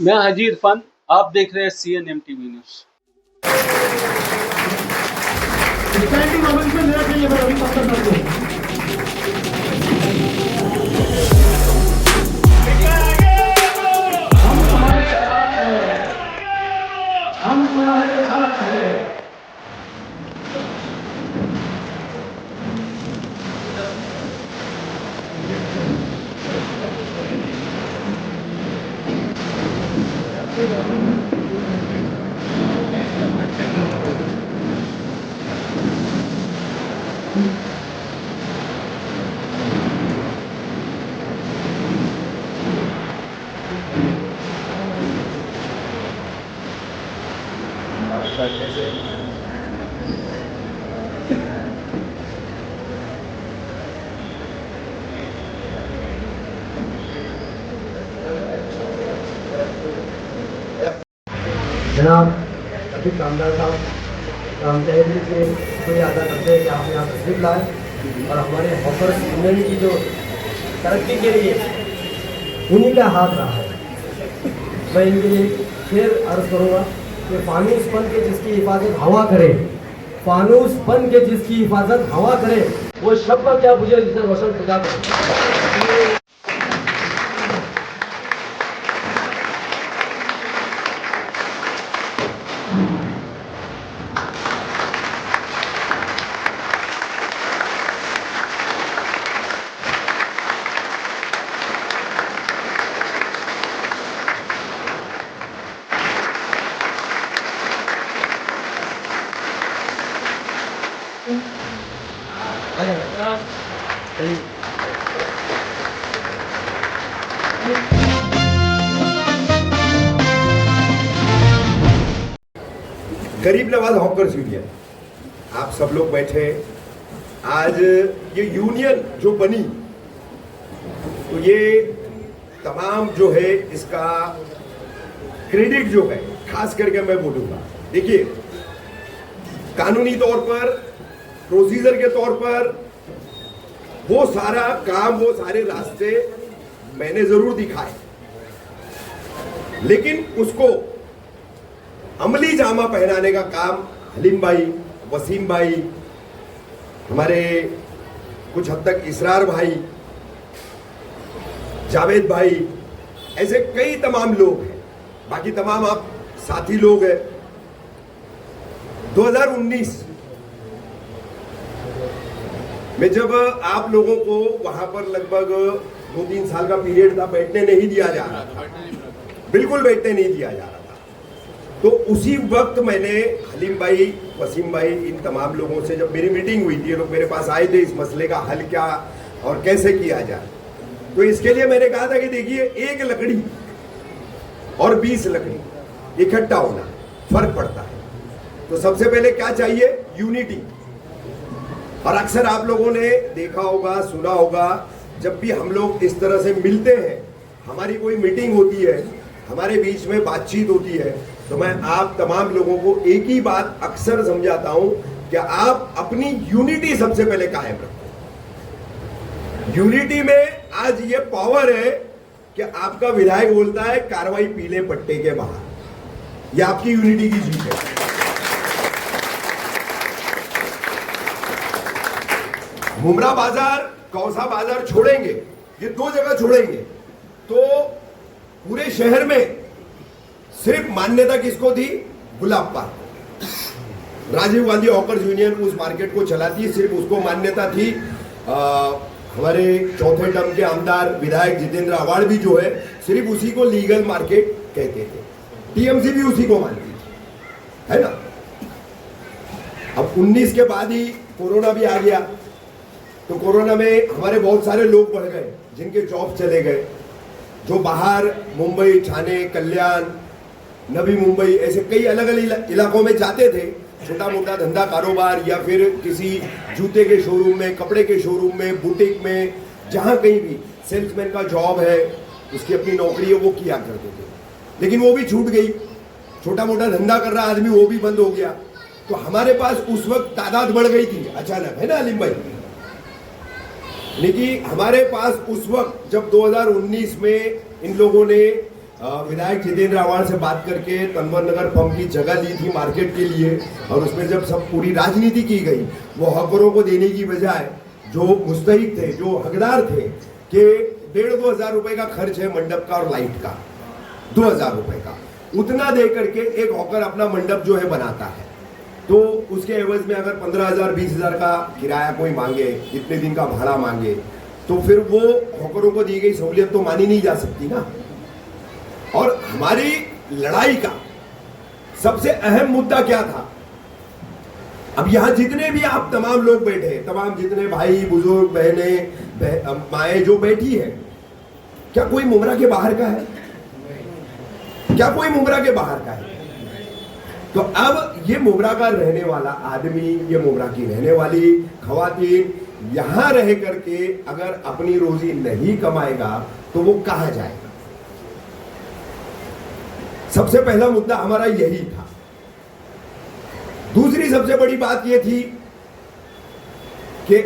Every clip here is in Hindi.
मैं हाजी इरफान, आप देख रहे हैं CNN TV news. Standing ovation में लेना चाहिए अभी तक तक हम तुम्हारे साथ हैं। जनाब अभी कामदार साहब हम तहरीर से शुक्रिया अदा करते हैं कि आप यहाँ तशरीफ लाए और हमारे हॉकर्स यूनियन की जो तरक्की के लिए उन्हीं का हाथ रहा है। मैं इनके लिए फिर अर्ज करूँगा कि फानूस बन के जिसकी हिफाजत हवा करे, फानूस बन के जिसकी हिफाजत हवा करे, वो शब्द क्या बुझे जिसे रोशन खुदा करे। गरीब नवाज हॉकर्स यूनियन, आप सब लोग बैठे आज ये यूनियन जो बनी, तो ये तमाम जो है इसका क्रेडिट जो है खास करके मैं बोलूंगा। देखिए, कानूनी तौर पर, प्रोसीजर के तौर पर वो सारा काम, वो सारे रास्ते मैंने जरूर दिखाए, लेकिन उसको अमली जामा पहनाने का काम हलीम भाई, वसीम भाई, हमारे कुछ हद तक इसरार भाई, जावेद भाई, ऐसे कई तमाम लोग हैं, बाकी तमाम आप साथी लोग हैं। 2019 में जब आप लोगों को वहां पर लगभग 2-3 साल का पीरियड था, बैठने नहीं दिया जा रहा था, बिल्कुल बैठने नहीं दिया जा रहा था, तो उसी वक्त मैंने हलीम भाई, वसीम भाई, इन तमाम लोगों से जब मेरी मीटिंग हुई थी, ये लोग मेरे पास आए थे इस मसले का हल क्या और कैसे किया जाए, तो इसके लिए मैंने कहा था कि देखिए, एक लकड़ी और 20 लकड़ी इकट्ठा होना फर्क पड़ता है। तो सबसे पहले क्या चाहिए? यूनिटी। और अक्सर आप लोगों ने देखा होगा, सुना होगा, जब भी हम लोग इस तरह से मिलते हैं, हमारी कोई मीटिंग होती है, हमारे बीच में बातचीत होती है, तो मैं आप तमाम लोगों को एक ही बात अक्सर समझाता हूं कि आप अपनी यूनिटी सबसे पहले कायम रखो। यूनिटी में आज ये पावर है कि आपका विधायक बोलता है कार्रवाई पीले पट्टे के बाहर, यह आपकी यूनिटी की जीत है। मुमरा बाजार, कौसा बाजार छोड़ेंगे, ये 2 जगह छोड़ेंगे, तो पूरे शहर में सिर्फ मान्यता किसको थी? Gulab park. Rajiv Gandhi hawkers union उस मार्केट को चलाती है, सिर्फ उसको मान्यता थी। हमारे चौथे टर्म के आमदार विधायक जितेंद्र आवाड़ भी जो है, सिर्फ उसी को लीगल मार्केट कहते थे। टीएमसी भी उसी को मानती थी, है ना। अब 19 के बाद ही कोरोना भी आ गया, तो कोरोना में हमारे बहुत सारे लोग बढ़ गए, जिनके जॉब चले गए, जो बाहर मुंबई, ठाणे, कल्याण, नवी मुंबई, ऐसे कई अलग अलग इलाकों में जाते थे, छोटा मोटा धंधा कारोबार या फिर किसी जूते के शोरूम में, कपड़े के शोरूम में, बुटीक में, जहां कहीं भी सेल्समैन का जॉब है, उसकी अपनी नौकरी है, वो किया करते थे। लेकिन वो भी छूट गई। छोटा मोटा धंधा कर रहा आदमी, वो भी बंद हो गया। तो हमारे पास उस वक्त तादाद बढ़ गई थी अचानक, है ना अलीम भाई। लेकिन हमारे पास उस वक्त जब 2019 में इन लोगों ने विधायक जितेंद्र आवाड़ से बात करके तनवर नगर पंप की जगह ली थी मार्केट के लिए, और उसमें जब सब पूरी राजनीति की गई, वो हकरों को देने की बजाय जो मुस्तहिक थे, जो हकदार थे कि 1,500-2 हज़ार रुपए का खर्च है मंडप का और लाइट का, 2 हज़ार रुपए का, उतना दे करके एक हॉकर अपना मंडप जो है बनाता है, तो उसके एवज में अगर 15,000-20,000 का किराया कोई मांगे, इतने दिन का भाड़ा मांगे, तो फिर वो हॉकरों को दी गई सहूलियत तो मानी नहीं जा सकती ना। और हमारी लड़ाई का सबसे अहम मुद्दा क्या था? अब यहां जितने भी आप तमाम लोग बैठे, तमाम जितने भाई बुजुर्ग बहनें माएँ जो बैठी है, क्या कोई मुमरा के बाहर का है? क्या कोई मुमरा के बाहर का है? तो अब ये मुमरा का रहने वाला आदमी, ये मुमरा की रहने वाली खवातीन यहां रह करके अगर अपनी रोजी नहीं कमाएगा तो वो कहां जाएगा? सबसे पहला मुद्दा हमारा यही था। दूसरी सबसे बड़ी बात यह थी कि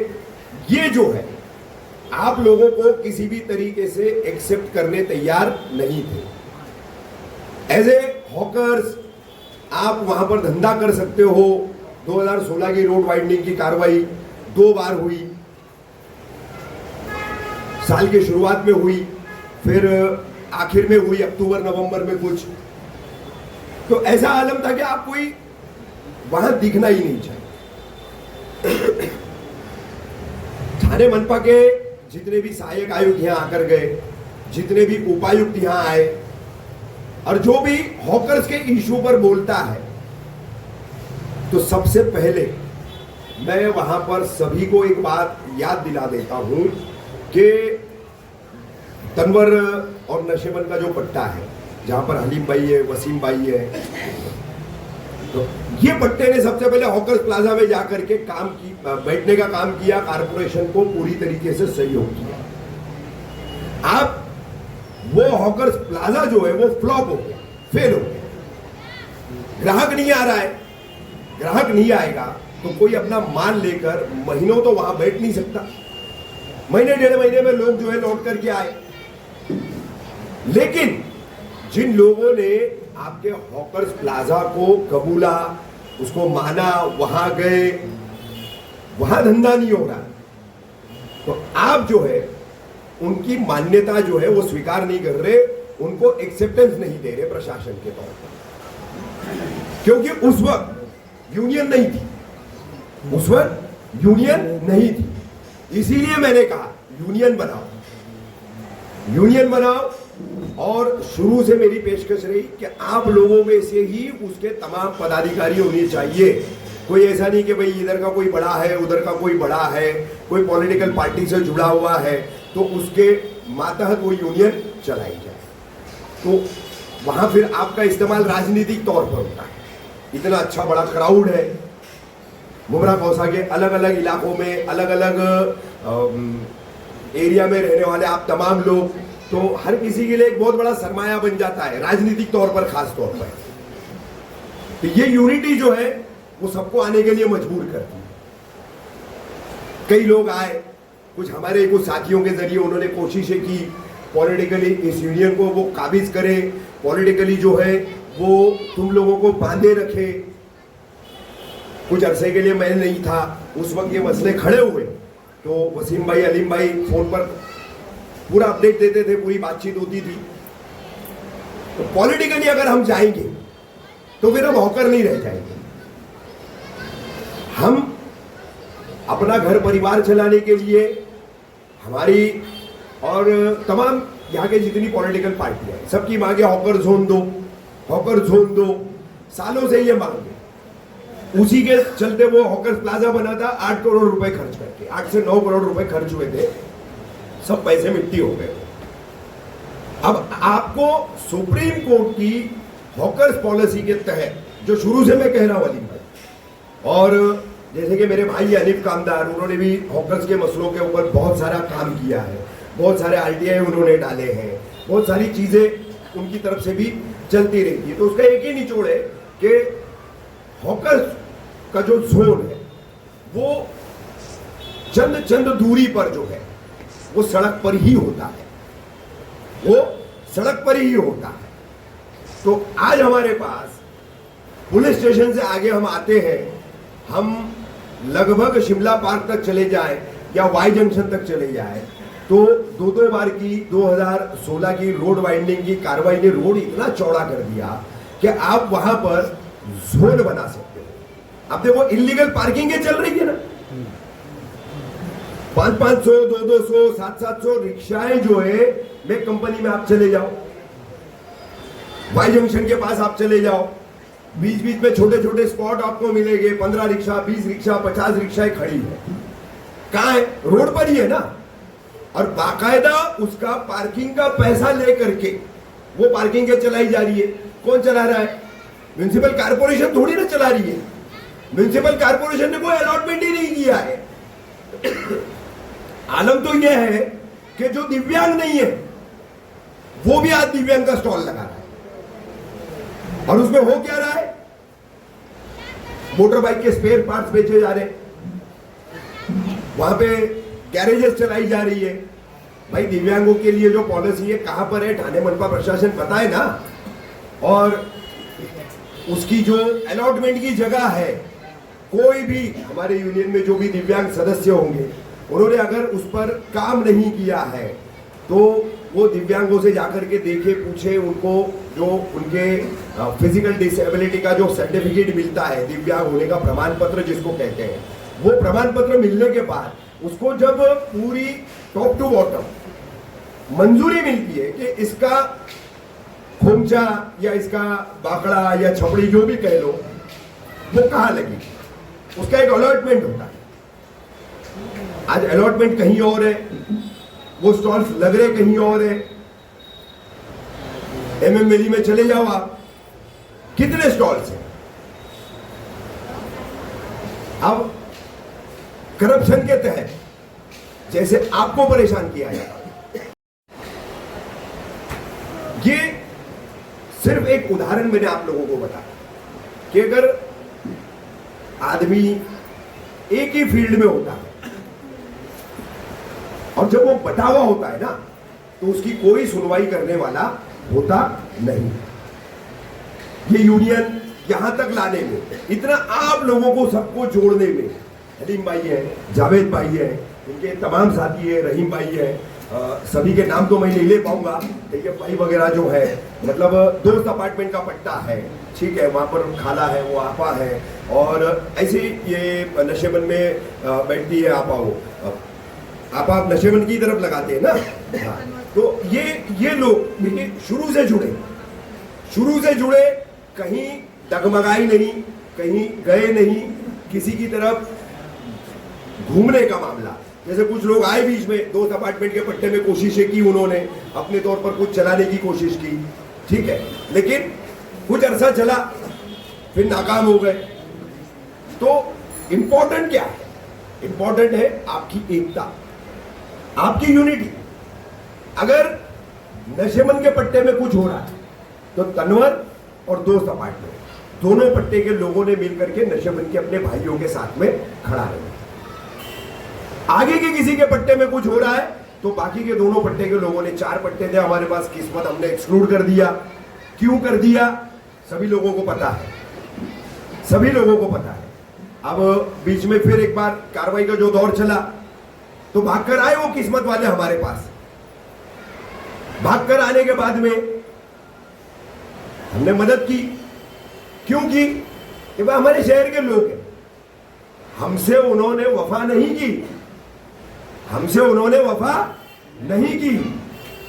ये जो है आप लोगों को किसी भी तरीके से एक्सेप्ट करने तैयार नहीं थे। एज ए हॉकर्स आप वहां पर धंधा कर सकते हो। 2016 की रोड वाइडनिंग की कार्रवाई 2 बार हुई, साल की शुरुआत में हुई, फिर आखिर में हुई अक्टूबर नवंबर में कुछ। तो ऐसा आलम था कि आप कोई वहां दिखना ही नहीं चाहिए। थाने मनपा के जितने भी सहायक आयुक्त यहां आकर गए, जितने भी उपायुक्त यहां आए, और जो भी हॉकर्स के इशू पर बोलता है, तो सबसे पहले मैं वहां पर सभी को एक बात याद दिला देता हूं कि तनवर और नशेबन का जो पट्टा है, जहां पर हलीम भाई है, वसीम भाई है, तो ये पट्टे ने सबसे पहले हॉकर्स प्लाजा में जाकर के काम की, बैठने का काम किया, कारपोरेशन को पूरी तरीके से सहयोग किया। आप वो हॉकर्स प्लाजा जो है वो फ्लॉप हो गया, फेल हो गया। ग्राहक नहीं आ रहा है, ग्राहक नहीं आएगा तो कोई अपना माल लेकर महीनों तो वहां बैठ नहीं सकता। महीने 1.5 महीने में लोग जो है लौट करके आए। लेकिन जिन लोगों ने आपके हॉकर्स प्लाजा को कबूला, उसको माना, वहां गए, वहां धंधा नहीं हो रहा, तो आप जो है उनकी मान्यता जो है वो स्वीकार नहीं कर रहे, उनको एक्सेप्टेंस नहीं दे रहे प्रशासन के तौर पर। क्योंकि उस वक्त यूनियन नहीं थी, उस वक्त यूनियन नहीं थी। इसीलिए मैंने कहा यूनियन बनाओ, यूनियन बनाओ। और शुरू से मेरी पेशकश रही कि आप लोगों में से ही उसके तमाम पदाधिकारी होने चाहिए। कोई ऐसा नहीं कि भाई इधर का कोई बड़ा है, उधर का कोई बड़ा है, कोई पॉलिटिकल पार्टी से जुड़ा हुआ है तो उसके मातहत वो यूनियन चलाई जाए। तो वहां फिर आपका इस्तेमाल राजनीतिक तौर पर होता है। इतना अच्छा बड़ा क्राउड है, मुमरा कौसा के अलग अलग इलाकों में, अलग अलग एरिया में रहने वाले आप तमाम लोग, तो हर किसी के लिए एक बहुत बड़ा सरमाया बन जाता है, राजनीतिक तौर पर, खास तौर पर। तो ये यूनिटी जो है वो सबको आने के लिए मजबूर करती है। कई लोग आए, कुछ हमारे कुछ साथियों के जरिए उन्होंने कोशिशें की पॉलिटिकली इस यूनियन को वो काबिज करे, पॉलिटिकली जो है वो तुम लोगों को बांधे रखे। कुछ अरसे के लिए मैं नहीं था, उस वक्त ये मसले खड़े हुए तो वसीम भाई, अलीम भाई फोन पर पूरा अपडेट देते थे, पूरी बातचीत होती थी। तो पॉलिटिकली अगर हम जाएंगे तो फिर हम हॉकर नहीं रह जाएंगे। हम अपना घर परिवार चलाने के लिए, हमारी और तमाम यहाँ के जितनी पॉलिटिकल पार्टियां हैं, सबकी मांगे हॉकर जोन दो, हॉकर जोन दो, सालों से ये मांगे। उसी के चलते वो हॉकर्स प्लाजा बना था 8 करोड़ रुपए खर्च करके, 8 से 9 करोड़ रुपए खर्च हुए थे, सब पैसे मिट्टी हो गए। अब आपको सुप्रीम कोर्ट की हॉकर्स पॉलिसी के तहत, जो शुरू से मैं कह रहा हूं अली भाई, और जैसे कि मेरे भाई अनिफ कामदार, उन्होंने भी हॉकर्स के मसलों के ऊपर बहुत सारा काम किया है, बहुत सारे आरटीआई उन्होंने डाले हैं, बहुत सारी चीजें उनकी तरफ से भी चलती रहती है। तो उसका एक ही निचोड़ है कि हॉकर्स का जो जोन है वो चंद दूरी पर जो है वो सड़क पर ही होता है, वो सड़क पर ही होता है। तो आज हमारे पास पुलिस स्टेशन से आगे हम आते हैं, हम लगभग शिमला पार्क तक चले जाएं या वाई जंक्शन तक चले जाएं, तो दो बार की 2016 की रोड वाइंडिंग की कार्रवाई ने रोड इतना चौड़ा कर दिया कि आप वहां पर जोन बना सकते हो। अब देखो इलीगल पार्किंग चल रही है ना, 500, 200, 700 रिक्शाएं जो है मैं कंपनी में आप चले जाओ, वाई जंक्शन के पास आप चले जाओ, बीच बीच में छोटे छोटे स्पॉट आपको मिलेंगे, 15 रिक्शा, 20 रिक्शा, 50 रिक्शाएं खड़ी है। कहां है? रोड पर ही है ना। और बाकायदा उसका पार्किंग का पैसा लेकर के वो पार्किंग चलाई जा रही है। कौन चला रहा है? म्युनिसिपल कारपोरेशन थोड़ी ना चला रही है। म्युनिसिपल कारपोरेशन ने कोई अलॉटमेंट ही नहीं किया है। आलम तो यह है कि जो दिव्यांग नहीं है वो भी आज दिव्यांग का स्टॉल लगा रहा है, और उसमें हो क्या रहा है? मोटर बाइक के स्पेयर पार्ट्स बेचे जा रहे हैं, वहां पे गैरेजेस चलाई जा रही है। भाई दिव्यांगों के लिए जो पॉलिसी है कहां पर है? ठाणे मनपा प्रशासन बताए ना। और उसकी जो अलॉटमेंट की जगह है, कोई भी हमारे यूनियन में जो भी दिव्यांग सदस्य होंगे उन्होंने अगर उस पर काम नहीं किया है तो वो दिव्यांगों से जाकर के देखे, पूछे, उनको जो उनके फिजिकल डिसेबिलिटी का जो सर्टिफिकेट मिलता है, दिव्यांग होने का प्रमाण पत्र जिसको कहते हैं, वो प्रमाण पत्र मिलने के बाद उसको जब पूरी टॉप टू बॉटम मंजूरी मिलती है कि इसका खोमचा या इसका बाकड़ा या छपड़ी जो भी कह लो वो कहां लगी, उसका एक अलॉटमेंट होता है। आज अलॉटमेंट कहीं और है, वो स्टॉल्स लग रहे कहीं और है। एमएमएलई में चले जाओ आप, कितने स्टॉल्स हैं। अब करप्शन के तहत जैसे आपको परेशान किया जाता, ये सिर्फ एक उदाहरण मैंने आप लोगों को बताया कि अगर आदमी एक ही फील्ड में होता है और जब वो बटा हुआ होता है ना तो उसकी कोई सुनवाई करने वाला होता नहीं। ये यूनियन यहां तक लाने में, इतना आप लोगों को सबको जोड़ने में, हलीम भाई है, जावेद भाई है, इनके तमाम साथी है, रहीम भाई है, सभी के नाम तो मैं नहीं ले पाऊंगा, ठीक है, भाई वगैरह जो है, मतलब दोस्त अपार्टमेंट का पट्टा है, ठीक है, वहां पर खाला है, वो आपा है, और ऐसे ये नशेबंद में बैठती है आपा, वो आप नशेबंद की तरफ लगाते हैं ना। हाँ, तो ये लोग ये शुरू से जुड़े, कहीं डगमगाई नहीं, कहीं गए नहीं, किसी की तरफ घूमने का मामला। जैसे कुछ लोग आए बीच में, दोस्त अपार्टमेंट के पट्टे में कोशिशें की, उन्होंने अपने तौर पर कुछ चलाने की कोशिश की, ठीक है, लेकिन कुछ अरसा चला फिर नाकाम हो गए। तो इंपॉर्टेंट क्या है? इंपॉर्टेंट है आपकी एकता, आपकी यूनिटी। अगर नशेबंद के पट्टे में कुछ हो रहा है तो तनवर और दोस्त अपार्टमेंट दोनों पट्टे के लोगों ने मिलकर के नशेबंद के अपने भाइयों के साथ में खड़ा रहे। आगे के किसी के पट्टे में कुछ हो रहा है तो बाकी के दोनों पट्टे के लोगों ने, 4 पट्टे थे हमारे पास, किस्मत हमने एक्सक्लूड कर दिया। क्यों कर दिया? सभी लोगों को पता है, सभी लोगों को पता है। अब बीच में फिर एक बार कार्रवाई का जो दौर चला तो भागकर आए वो किस्मत वाले हमारे पास। भागकर आने के बाद में हमने मदद की। क्यों की? कि वह हमारे शहर के लोग हैं, हमसे उन्होंने वफा नहीं की, हमसे उन्होंने वफा नहीं की,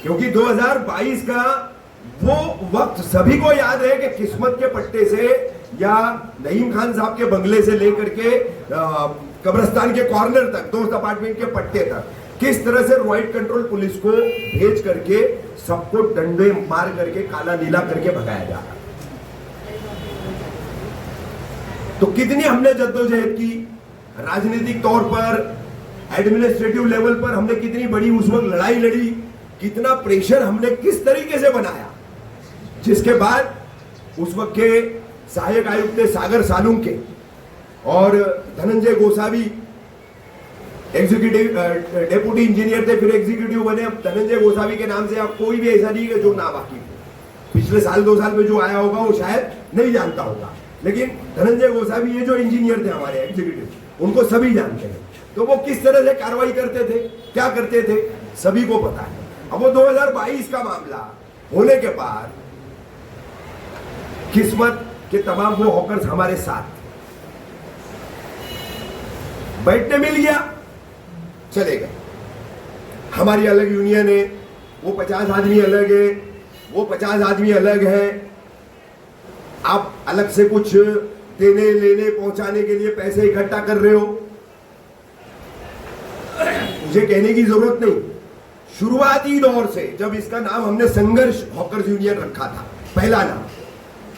क्योंकि 2022 का वो वक्त सभी को याद है कि किस्मत के पट्टे से या नईम खान साहब के बंगले से लेकर के कब्रिस्तान के कॉर्नर तक, दोस्त अपार्टमेंट के पट्टे तक, किस तरह से राइट कंट्रोल पुलिस को भेज करके सबको डंडे मार करके काला नीला करके भगाया जा रहा। तो कितनी हमने जद्दोजहद की, राजनीतिक तौर पर, एडमिनिस्ट्रेटिव लेवल पर हमने कितनी बड़ी उस वक्त लड़ाई लड़ी, कितना प्रेशर हमने किस तरीके से बनाया, जिसके बाद उस वक्त के सहायक आयुक्त सागर सालुंके और Dhananjay Gosavi executive deputy engineer थे, फिर एग्जीक्यूटिव बने। अब धनंजय गोसावी के नाम से आप कोई भी ऐसा नहीं है जो ना वाकिफ हो। पिछले साल 2 साल में जो आया होगा वो शायद नहीं जानता होगा, लेकिन धनंजय गोसावी ये जो इंजीनियर थे हमारे एग्जीक्यूटिव, उनको सभी जानते हैं। तो वो किस तरह से कार्रवाई करते थे, क्या करते थे, सभी को पता है। अब वो 2022 का मामला होने के बाद किस्मत के तमाम वो हॉकर्स हमारे साथ बैठने मिल गया, चले गए। हमारी अलग यूनियन है, वो 50 आदमी अलग है, वो 50 आदमी अलग है। आप अलग से कुछ देने लेने पहुंचाने के लिए पैसे इकट्ठा कर रहे हो, मुझे कहने की जरूरत नहीं। शुरुआती दौर से जब इसका नाम हमने संघर्ष हॉकर्स यूनियन रखा था, पहला नाम,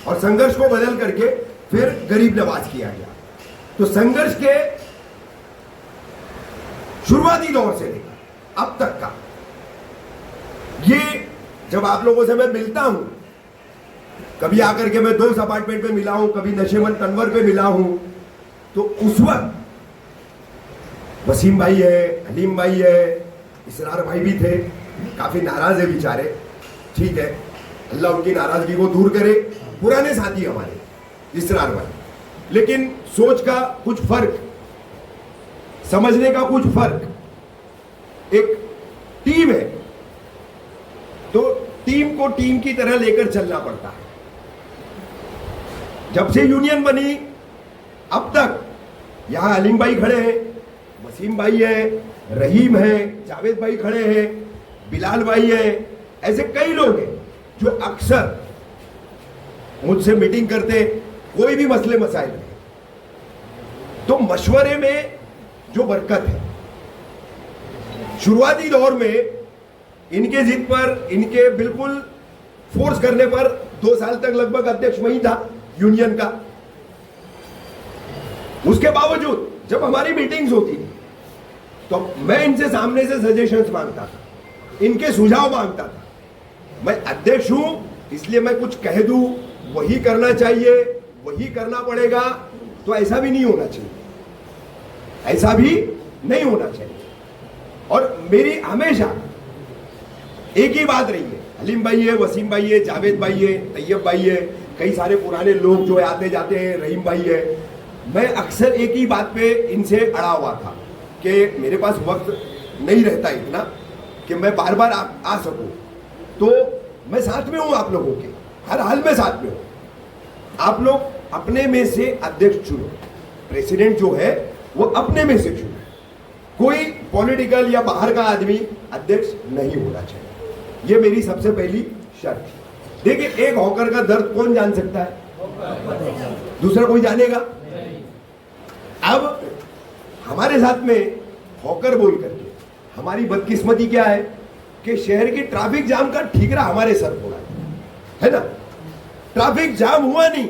और संघर्ष को बदल करके फिर गरीब नवाज किया गया, तो संघर्ष के शुरुआती दौर से लेकर अब तक का ये, जब आप लोगों से मैं मिलता हूं, कभी आकर के मैं 2 अपार्टमेंट पे मिला हूं, कभी नशेमंद तनवर पे मिला हूं, तो उस वक्त वसीम भाई है, हलीम भाई है, इसरार भाई भी थे, काफी नाराज है बेचारे, ठीक है, अल्लाह उनकी नाराजगी को दूर करे, पुराने साथी हमारे इसरार भाई, लेकिन सोच का कुछ फर्क, समझने का कुछ फर्क। एक टीम है तो टीम को टीम की तरह लेकर चलना पड़ता है। जब से यूनियन बनी अब तक यहां हलीम भाई खड़े हैं, वसीम भाई है, रहीम है, जावेद भाई खड़े हैं, बिलाल भाई है, ऐसे कई लोग हैं जो अक्सर मुझसे मीटिंग करते, कोई भी मसले मसाइल में, तो मशवरे में जो बरकत है, शुरुआती दौर में इनके जिद पर, इनके बिल्कुल फोर्स करने पर 2 साल तक लगभग अध्यक्ष वही था यूनियन का। उसके बावजूद जब हमारी मीटिंग्स होती थी तो मैं इनसे सामने से सजेशंस मांगता था, इनके सुझाव मांगता था। मैं अध्यक्ष हूं इसलिए मैं कुछ कह दूं, वही करना चाहिए, वही करना पड़ेगा, तो ऐसा भी नहीं होना चाहिए, ऐसा भी नहीं होना चाहिए। और मेरी हमेशा एक ही बात रही है, हलीम भाई है, वसीम भाई है, जावेद भाई है, तैयब भाई है, कई सारे पुराने लोग जो आते जाते हैं, रहीम भाई है, मैं अक्सर एक ही बात पे इनसे अड़ा हुआ था कि मेरे पास वक्त नहीं रहता इतना कि मैं बार बार आ सकूं, तो मैं साथ में हूं आप लोगों के, हर हाल में साथ में हूं। आप लोग अपने में से अध्यक्ष चुनो, प्रेसिडेंट जो है वो अपने में से चुनो, कोई पॉलिटिकल या बाहर का आदमी अध्यक्ष नहीं होना चाहिए, ये मेरी सबसे पहली शर्त है। देखिए, एक हॉकर का दर्द कौन जान सकता है, दूसरा कोई जानेगा? अब हमारे साथ में हॉकर बोल करके हमारी बदकिस्मती क्या है कि शहर की ट्रैफिक जाम का ठीकरा हमारे सर हो रहा है ना। ट्रैफिक जाम हुआ नहीं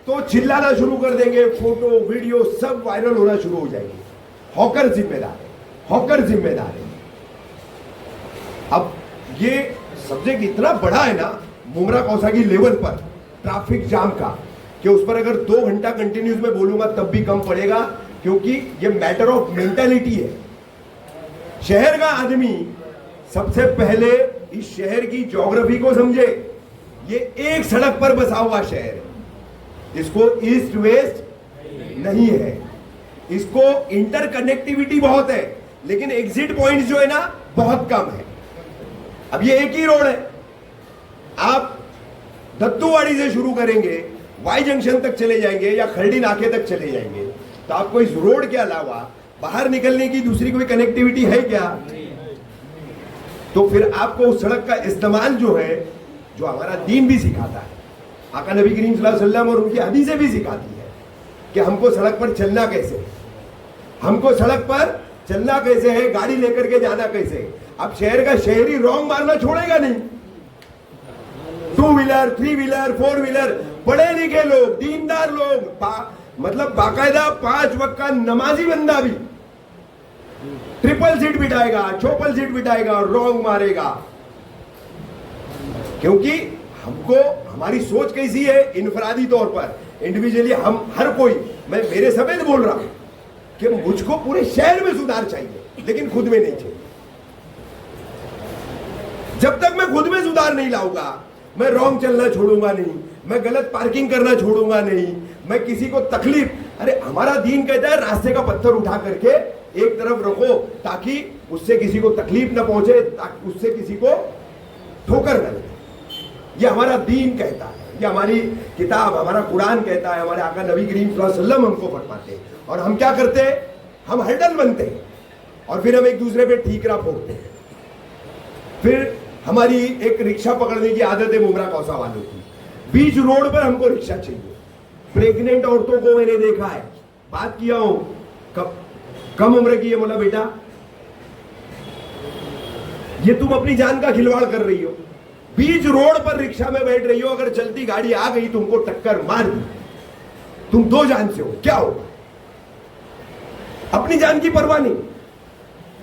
तो चिल्लाना शुरू कर देंगे, फोटो वीडियो सब वायरल होना शुरू हो जाएंगे। हॉकर जिम्मेदार है, हॉकर जिम्मेदार है। अब ये सब्जेक्ट इतना बड़ा है ना मुमरा कौसा की लेवल पर ट्रैफिक जाम का, कि उस पर अगर 2 घंटा कंटिन्यूस में बोलूंगा तब भी कम पड़ेगा, क्योंकि ये मैटर ऑफ मेंटालिटी है। शहर का आदमी सबसे पहले इस शहर की ज्योग्राफी को समझे। ये एक सड़क पर बसा हुआ शहर है, इसको ईस्ट वेस्ट नहीं है, इसको इंटरकनेक्टिविटी बहुत है, लेकिन एग्जिट पॉइंट जो है ना बहुत कम है। अब ये एक ही रोड है, आप दत्तूवाड़ी से शुरू करेंगे, वाई जंक्शन तक चले जाएंगे या खरडी नाके तक चले जाएंगे, तो आपको इस रोड के अलावा बाहर निकलने की दूसरी कोई कनेक्टिविटी है क्या? तो फिर आपको उस सड़क का इस्तेमाल जो है, जो हमारा दीन भी सिखाता है, आका नबी करीम सल्लल्लाहु अलैहि वसल्लम और उनकी हदीसें भी सिखाती है कि हमको सड़क पर चलना कैसे है, हमको सड़क पर चलना कैसे है, गाड़ी लेकर के जाना कैसे है। अब शहर का शहरी रॉन्ग मारना छोड़ेगा नहीं। 2 व्हीलर, 3 व्हीलर, 4 व्हीलर, पढ़े लिखे लोग, दीनदार लोग, मतलब बाकायदा 5 वक्त का नमाजी बंदा भी ट्रिपल सीट बिठाएगा, चौपल सीट बिठाएगा और रॉन्ग मारेगा। क्योंकि हमको, हमारी सोच कैसी है, इनफरादी तौर पर, इंडिविजुअली हम हर कोई, मैं मेरे समेत बोल रहा हूं कि मुझको पूरे शहर में सुधार चाहिए, लेकिन खुद में नहीं चाहिए। जब तक मैं खुद में सुधार नहीं लाऊंगा मैं रॉन्ग चलना छोड़ूंगा नहीं, मैं गलत पार्किंग करना छोड़ूंगा नहीं, मैं किसी को तकलीफ, अरे हमारा दीन कहता है रास्ते का पत्थर उठा करके एक तरफ रखो ताकि उससे किसी को तकलीफ ना पहुंचे, ताकि उससे किसी को ठोकर न लगे। ये हमारा दीन कहता है, ये हमारी किताब, हमारा कुरान कहता है, हमारे आका नबी करीम सल्लल्लाहु अलैहि वसल्लम हमको फरमाते हैं। और हम क्या करते हैं, हम हर्डल बनते हैं और फिर हम एक दूसरे पे ठीकरा फोड़ते हैं। फिर हमारी एक रिक्शा पकड़ने की आदत है मुमरा कौसा वालों की, बीच रोड पर हमको रिक्शा चाहिए। प्रेग्नेंट औरतों को मैंने देखा है, बात किया हूं, कम उम्र की है, बोला बेटा ये तुम अपनी जान का खिलवाड़ कर रही हो, बीच रोड पर रिक्शा में बैठ रही हो, अगर चलती गाड़ी आ गई तुमको टक्कर मार दी, तुम दो जान से हो, क्या होगा? अपनी जान की परवाह नहीं,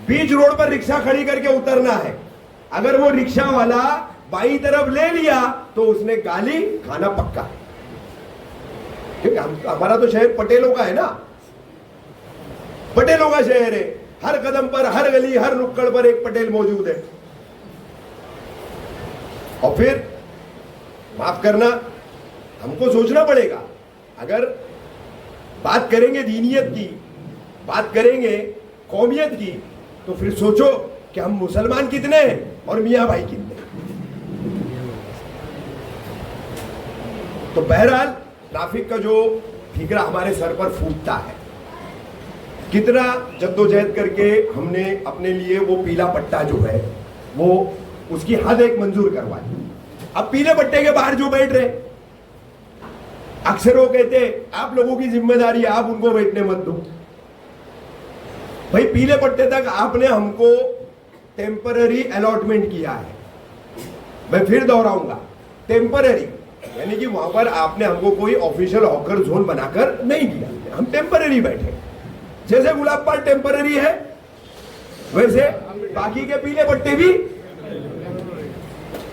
बीच रोड पर रिक्शा खड़ी करके उतरना है। अगर वो रिक्शा वाला बाईं तरफ ले लिया तो उसने गाली खाना पक्का है, क्योंकि हमारा तो शहर पटेलों का है ना, पटेलों का शहर है। हर कदम पर, हर गली, हर नुक्कड़ पर एक पटेल मौजूद है। और फिर माफ करना, हमको सोचना पड़ेगा, अगर बात करेंगे दीनियत की, बात करेंगे कौमियत की, तो फिर सोचो कि हम मुसलमान कितने हैं और मियां भाई कितने। तो बहरहाल ट्रैफिक का जो ठीकरा हमारे सर पर फूटता है, कितना जद्दोजहद करके हमने अपने लिए वो पीला पट्टा जो है वो उसकी हद एक मंजूर करवाई। अब पीले पट्टे के बाहर जो बैठ रहे, अक्सर वो कहते आप लोगों की जिम्मेदारी है, आप उनको बैठने मत दो। भाई पीले पट्टे तक आपने हमको टेम्पररी अलॉटमेंट किया है, मैं फिर दोहराऊंगा, टेम्पररी, यानी कि वहां पर आपने हमको कोई ऑफिशियल हॉकर जोन बनाकर नहीं दिया, हम टेम्पररी बैठे। जैसे गुलाब पार्क टेम्पररी है, वैसे बाकी के पीले पट्टे भी।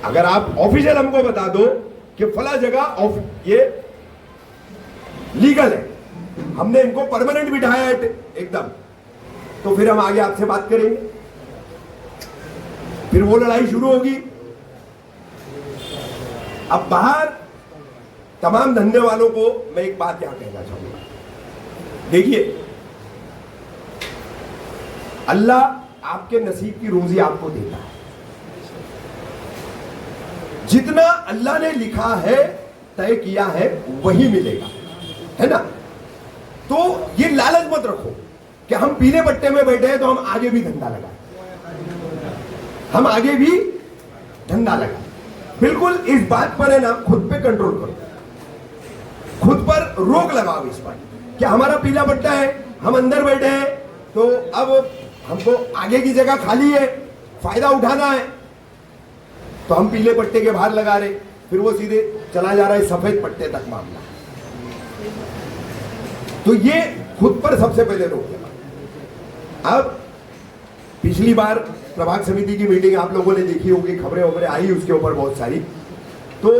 अगर आप ऑफिशियल हमको बता दो कि फला जगह ये लीगल है, हमने इनको परमानेंट बिठाया है एकदम, तो फिर हम आगे आपसे बात करेंगे, फिर वो लड़ाई शुरू होगी। अब बाहर तमाम धंधे वालों को मैं एक बात यहां कहना चाहूंगा, देखिए अल्लाह आपके नसीब की रोजी आपको देता है, जितना अल्लाह ने लिखा है, तय किया है, वही मिलेगा, है ना। तो ये लालच मत रखो कि हम पीले पट्टे में बैठे हैं तो हम आगे भी धंधा लगाएं, हम आगे भी धंधा लगाएं। बिल्कुल इस बात पर है ना, खुद पे कंट्रोल करो, खुद पर रोक लगाओ इस पर कि हमारा पीला पट्टा है, हम अंदर बैठे हैं, तो अब हमको आगे की जगह खाली है, फायदा उठाना है, तो हम पीले पट्टे के बाहर लगा रहे, फिर वो सीधे चला जा रहा है सफेद पट्टे तक मामला। तो ये खुद पर सबसे पहले रोक लगा। अब पिछली बार प्रभाग समिति की मीटिंग आप लोगों ने देखी होगी, खबरें वबरें आई उसके ऊपर बहुत सारी, तो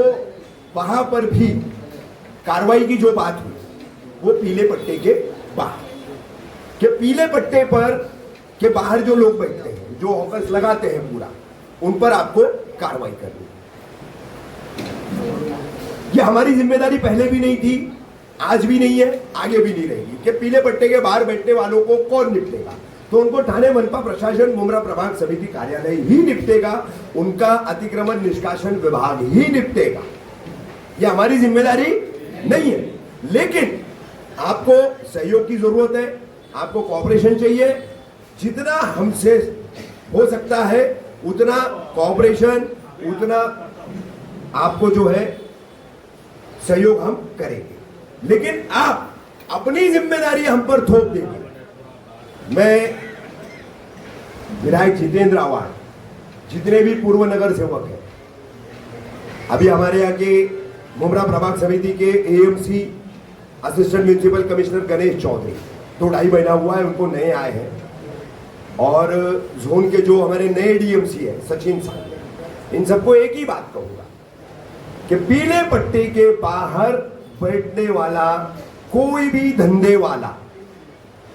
वहां पर भी कार्रवाई की जो बात हुई वो पीले पट्टे के बाहर, कि पीले पट्टे पर के बाहर जो लोग बैठते हैं, जो ऑफिस लगाते हैं पूरा, उन पर आपको कार्रवाई करनी। ये हमारी जिम्मेदारी पहले भी नहीं थी, आज भी नहीं है, आगे भी नहीं रहेगी, कि पीले पट्टे के बाहर बैठने वालों को कौन निपटेगा, तो उनको थाने मनपा प्रशासन मुमरा प्रभाग समिति कार्यालय ही निपटेगा, उनका अतिक्रमण निष्कासन विभाग ही निपटेगा। ये हमारी जिम्मेदारी नहीं है, लेकिन आपको सहयोग की जरूरत है, आपको कोऑपरेशन चाहिए, जितना हमसे हो सकता है उतना कोऑपरेशन, उतना आपको जो है सहयोग हम करेंगे, लेकिन आप अपनी जिम्मेदारी हम पर थोप देंगे। मैं विधायक जितेंद्र आवाड, जितने भी पूर्व नगर सेवक हैं, अभी हमारे यहाँ के मुमरा प्रभाग समिति के AMC assistant municipal commissioner Ganesh Chaudhari 2-2.5 महीना हुआ है उनको नए आए हैं, और जोन के जो हमारे नए डीएमसी है सचिन साहब, इन सबको एक ही बात कहूंगा कि पीले पट्टे के बाहर बैठने वाला कोई भी धंधे वाला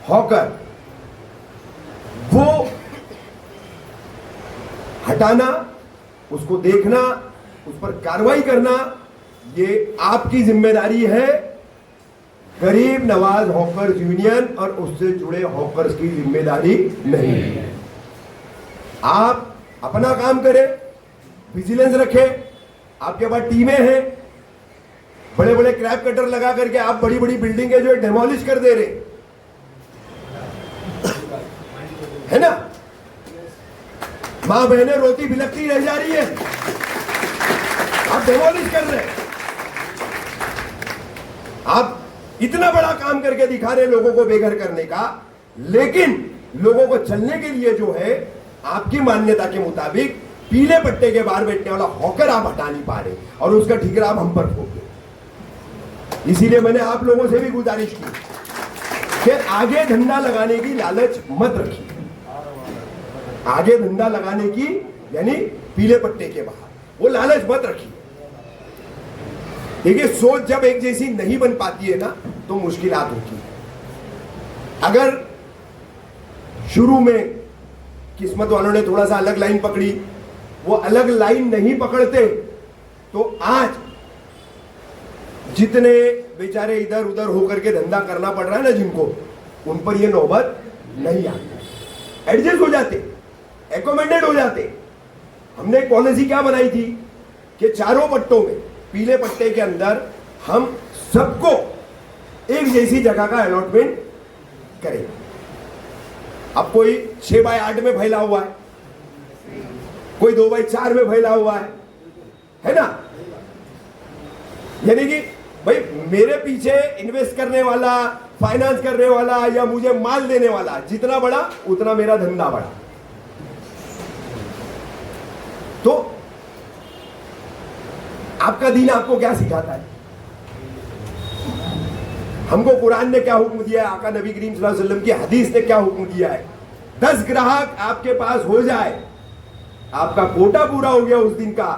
हॉकर, वो हटाना, उसको देखना, उस पर कार्रवाई करना ये आपकी जिम्मेदारी है। गरीब नवाज हॉकर्स यूनियन और उससे जुड़े हॉकर्स की जिम्मेदारी नहीं है। आप अपना काम करें, विजिलेंस रखें, आपके पास टीमें हैं, बड़े बड़े क्रैप कटर लगा करके आप बड़ी बड़ी बिल्डिंगें जो डेमोलिश कर दे रहे है ना। मां बहनें रोती बिलखती रह जा रही है, आप डेमोलिश कर रहे हैं। आप इतना बड़ा काम करके दिखा रहे लोगों को बेघर करने का, लेकिन लोगों को चलने के लिए जो है आपकी मान्यता के मुताबिक पीले पट्टे के बाहर बैठने वाला हॉकर आप हटा नहीं पा रहे और उसका ठिकरा आप हम पर ठोके। इसीलिए मैंने आप लोगों से भी गुजारिश की कि आगे धंधा लगाने की लालच मत रखिए। आगे धंधा लगाने की यानी पीले पट्टे के बाहर वो लालच मत रखिए। देखिए, सोच जब एक जैसी नहीं बन पाती है ना तो मुश्किलात होती है। अगर शुरू में किस्मत वालों ने थोड़ा सा अलग लाइन पकड़ी, वो अलग लाइन नहीं पकड़ते तो आज जितने बेचारे इधर उधर होकर के धंधा करना पड़ रहा है ना जिनको, उन पर ये नौबत नहीं आती। एडजस्ट हो जाते, एकोमोडेट हो जाते। हमने एक पॉलिसी क्या बनाई थी कि चारों पट्टों में पीले पट्टे के अंदर हम सबको एक जैसी जगह का अलॉटमेंट करें। अब कोई 6x8 में फैला हुआ है, कोई 2x4 में फैला हुआ है ना। यानी कि भाई मेरे पीछे इन्वेस्ट करने वाला, फाइनेंस करने वाला या मुझे माल देने वाला जितना बड़ा उतना मेरा धंधा बड़ा। तो आपका दीन आपको क्या सिखाता है? हमको कुरान ने क्या हुक्म दिया है, आका नबी करीम सल्लल्लाहु अलैहि वसल्लम की हदीस ने क्या हुक्म दिया है? 10 ग्राहक आपके पास हो जाए, आपका कोटा पूरा हो गया उस दिन का,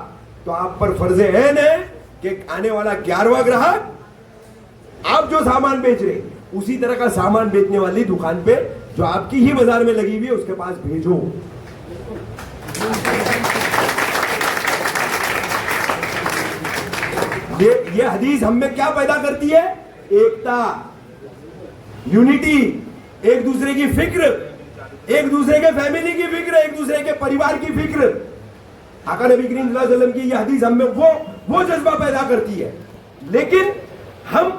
तो आप पर फर्जे है न कि आने वाला 11वां ग्राहक आप जो सामान बेच रहे उसी तरह का सामान बेचने वाली दुकान पे जो आपकी ही बाजार में लगी हुई है उसके पास भेजो। ये हदीस हम में क्या पैदा करती है? एकता, यूनिटी, एक दूसरे की फिक्र, एक दूसरे के फैमिली की फिक्र, एक दूसरे के परिवार की फिक्र। आका नबी करीम सल्लल्लाहु अलैहि वसल्लम की यह हदीस हम में वो जज्बा पैदा करती है। लेकिन हम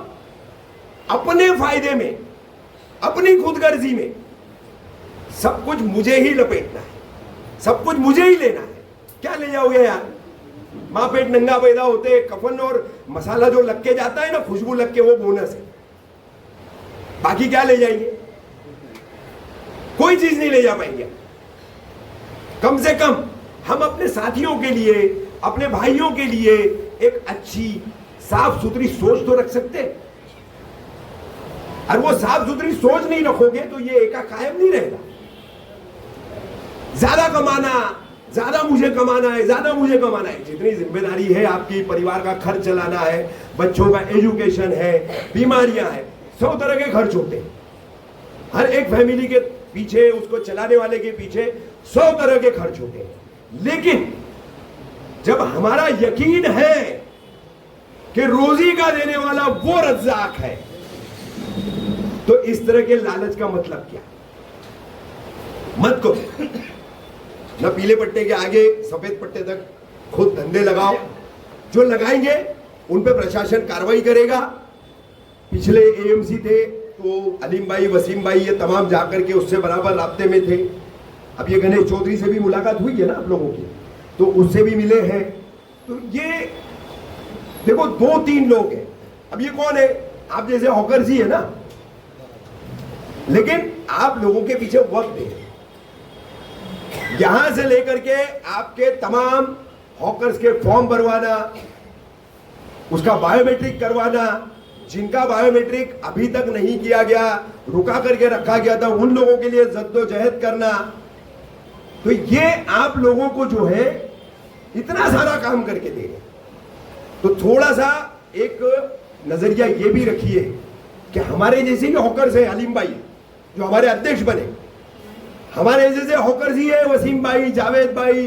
अपने फायदे में, अपनी खुदगर्जी में सब कुछ मुझे ही लपेटना है, सब कुछ मुझे ही लेना है। क्या ले जाओगे यार? माँ पेट नंगा पैदा होते, कफन और मसाला जो लग के जाता है ना, खुशबू लग के, वो बोनस है। बाकी क्या ले जाएंगे? कोई चीज नहीं ले जा पाएंगे। कम से कम हम अपने साथियों के लिए, अपने भाइयों के लिए एक अच्छी साफ सुथरी सोच तो रख सकते हैं। और वो साफ सुथरी सोच नहीं रखोगे तो ये एका कायम नहीं रहेगा। ज्यादा कमाना, ज्यादा मुझे कमाना है, ज्यादा मुझे कमाना है। जितनी जिम्मेदारी है आपकी, परिवार का खर्च चलाना है, बच्चों का एजुकेशन है, बीमारियां हैं, 100 तरह के खर्च होते हैं। हर एक फैमिली के पीछे, उसको चलाने वाले के पीछे 100 तरह के खर्च होते हैं। लेकिन जब हमारा यकीन है कि रोजी का देने वाला वो रज़्ज़ाक है, तो इस तरह के लालच का मतलब क्या? मत करो। न पीले पट्टे के आगे सफेद पट्टे तक खुद धंधे लगाओ। जो लगाएंगे उन पे प्रशासन कार्रवाई करेगा। पिछले एएमसी थे तो अलीम भाई, वसीम भाई, ये तमाम जाकर के उससे बराबर राब्ते में थे। अब ये गणेश चौधरी से भी मुलाकात हुई है ना आप लोगों की, तो उससे भी मिले हैं। तो ये देखो 2-3 लोग हैं। अब ये कौन है? आप जैसे हॉकर जी है ना, लेकिन आप लोगों के पीछे वक्त है। यहां से लेकर के आपके तमाम हॉकर्स के फॉर्म भरवाना, उसका बायोमेट्रिक करवाना, जिनका बायोमेट्रिक अभी तक नहीं किया गया, रुका करके रखा गया था, उन लोगों के लिए जद्दोजहद करना। तो ये आप लोगों को जो है इतना सारा काम करके दे रहे, तो थोड़ा सा एक नजरिया ये भी रखिए कि हमारे जैसे ही हॉकर्स है, अलीम भाई जो हमारे अध्यक्ष बने, हमारे जैसे हॉकर्स ही है, वसीम भाई, जावेद भाई,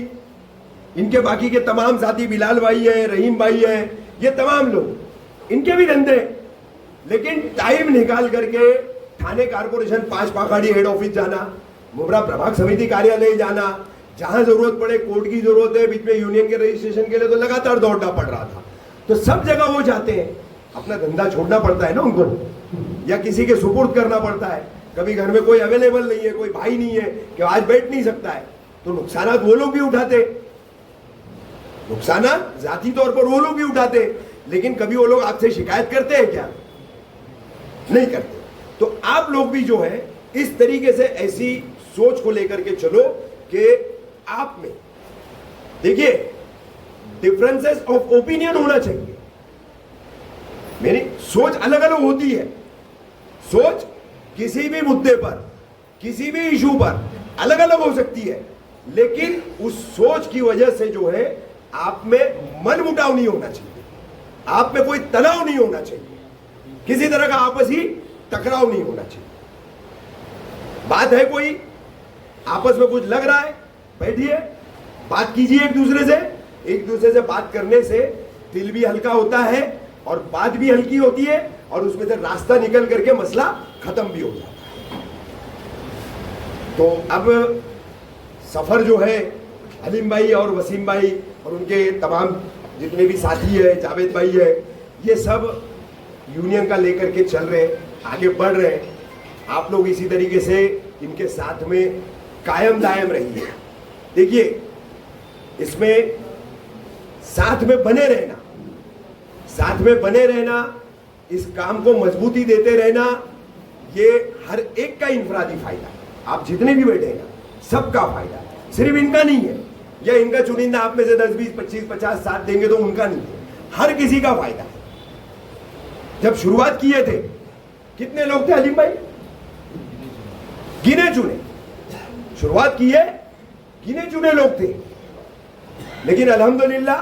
इनके बाकी के तमाम साथी, बिलाल भाई है, रहीम भाई है, ये तमाम लोग, इनके भी धंधे, लेकिन टाइम निकाल करके थाने कारपोरेशन 5 पाखाड़ी हेड ऑफिस जाना, मुब्रा प्रभाग समिति कार्यालय जाना, जहां जरूरत पड़े, कोर्ट की जरूरत है, बीच में यूनियन के रजिस्ट्रेशन के लिए तो लगातार दौड़ना पड़ रहा था। तो सब जगह वो जाते हैं, अपना धंधा छोड़ना पड़ता है ना उनको, या किसी के सुपुर्द करना पड़ता है। कभी घर में कोई अवेलेबल नहीं है, कोई भाई नहीं है कि आज बैठ नहीं सकता है, तो नुकसानात वो लोग भी उठाते, नुकसानात जाती तौर पर वो लोग भी उठाते, लेकिन कभी वो लोग आपसे शिकायत करते हैं क्या? नहीं करते। तो आप लोग भी जो है इस तरीके से ऐसी सोच को लेकर के चलो कि आप में देखिए डिफरेंसेस ऑफ ओपिनियन होना चाहिए। मेरी सोच अलग अलग होती है, सोच किसी भी मुद्दे पर, किसी भी इशू पर अलग अलग हो सकती है, लेकिन उस सोच की वजह से जो है आप में मनमुटाव नहीं होना चाहिए, आप में कोई तनाव नहीं होना चाहिए, किसी तरह का आपसी टकराव नहीं होना चाहिए। बात है कोई आपस में कुछ लग रहा है, बैठिए, बात कीजिए एक दूसरे से बात करने से दिल भी हल्का होता है और बात भी हल्की होती है और उसमें से रास्ता निकल करके मसला खत्म भी हो जाता है। तो अब सफर जो है हलीम भाई और वसीम भाई और उनके तमाम जितने भी साथी है, जावेद भाई है, ये सब यूनियन का लेकर के चल रहे, आगे बढ़ रहे। आप लोग इसी तरीके से इनके साथ में कायम दायम रहिए। देखिए इसमें साथ में बने रहना, इस काम को मजबूती देते रहना, ये हर एक का इंफरादी फायदा है। आप जितने भी बैठे हैं ना, सबका फायदा है, सिर्फ इनका नहीं है, या इनका चुनिंदा आप में से 10, 20, 25, 50 साथ देंगे तो उनका नहीं है, हर किसी का फायदा है। जब शुरुआत किए थे कितने लोग थे हलीम भाई? गिने चुने, शुरुआत किए गिने चुने लोग थे, लेकिन अल्हम्दुलिल्लाह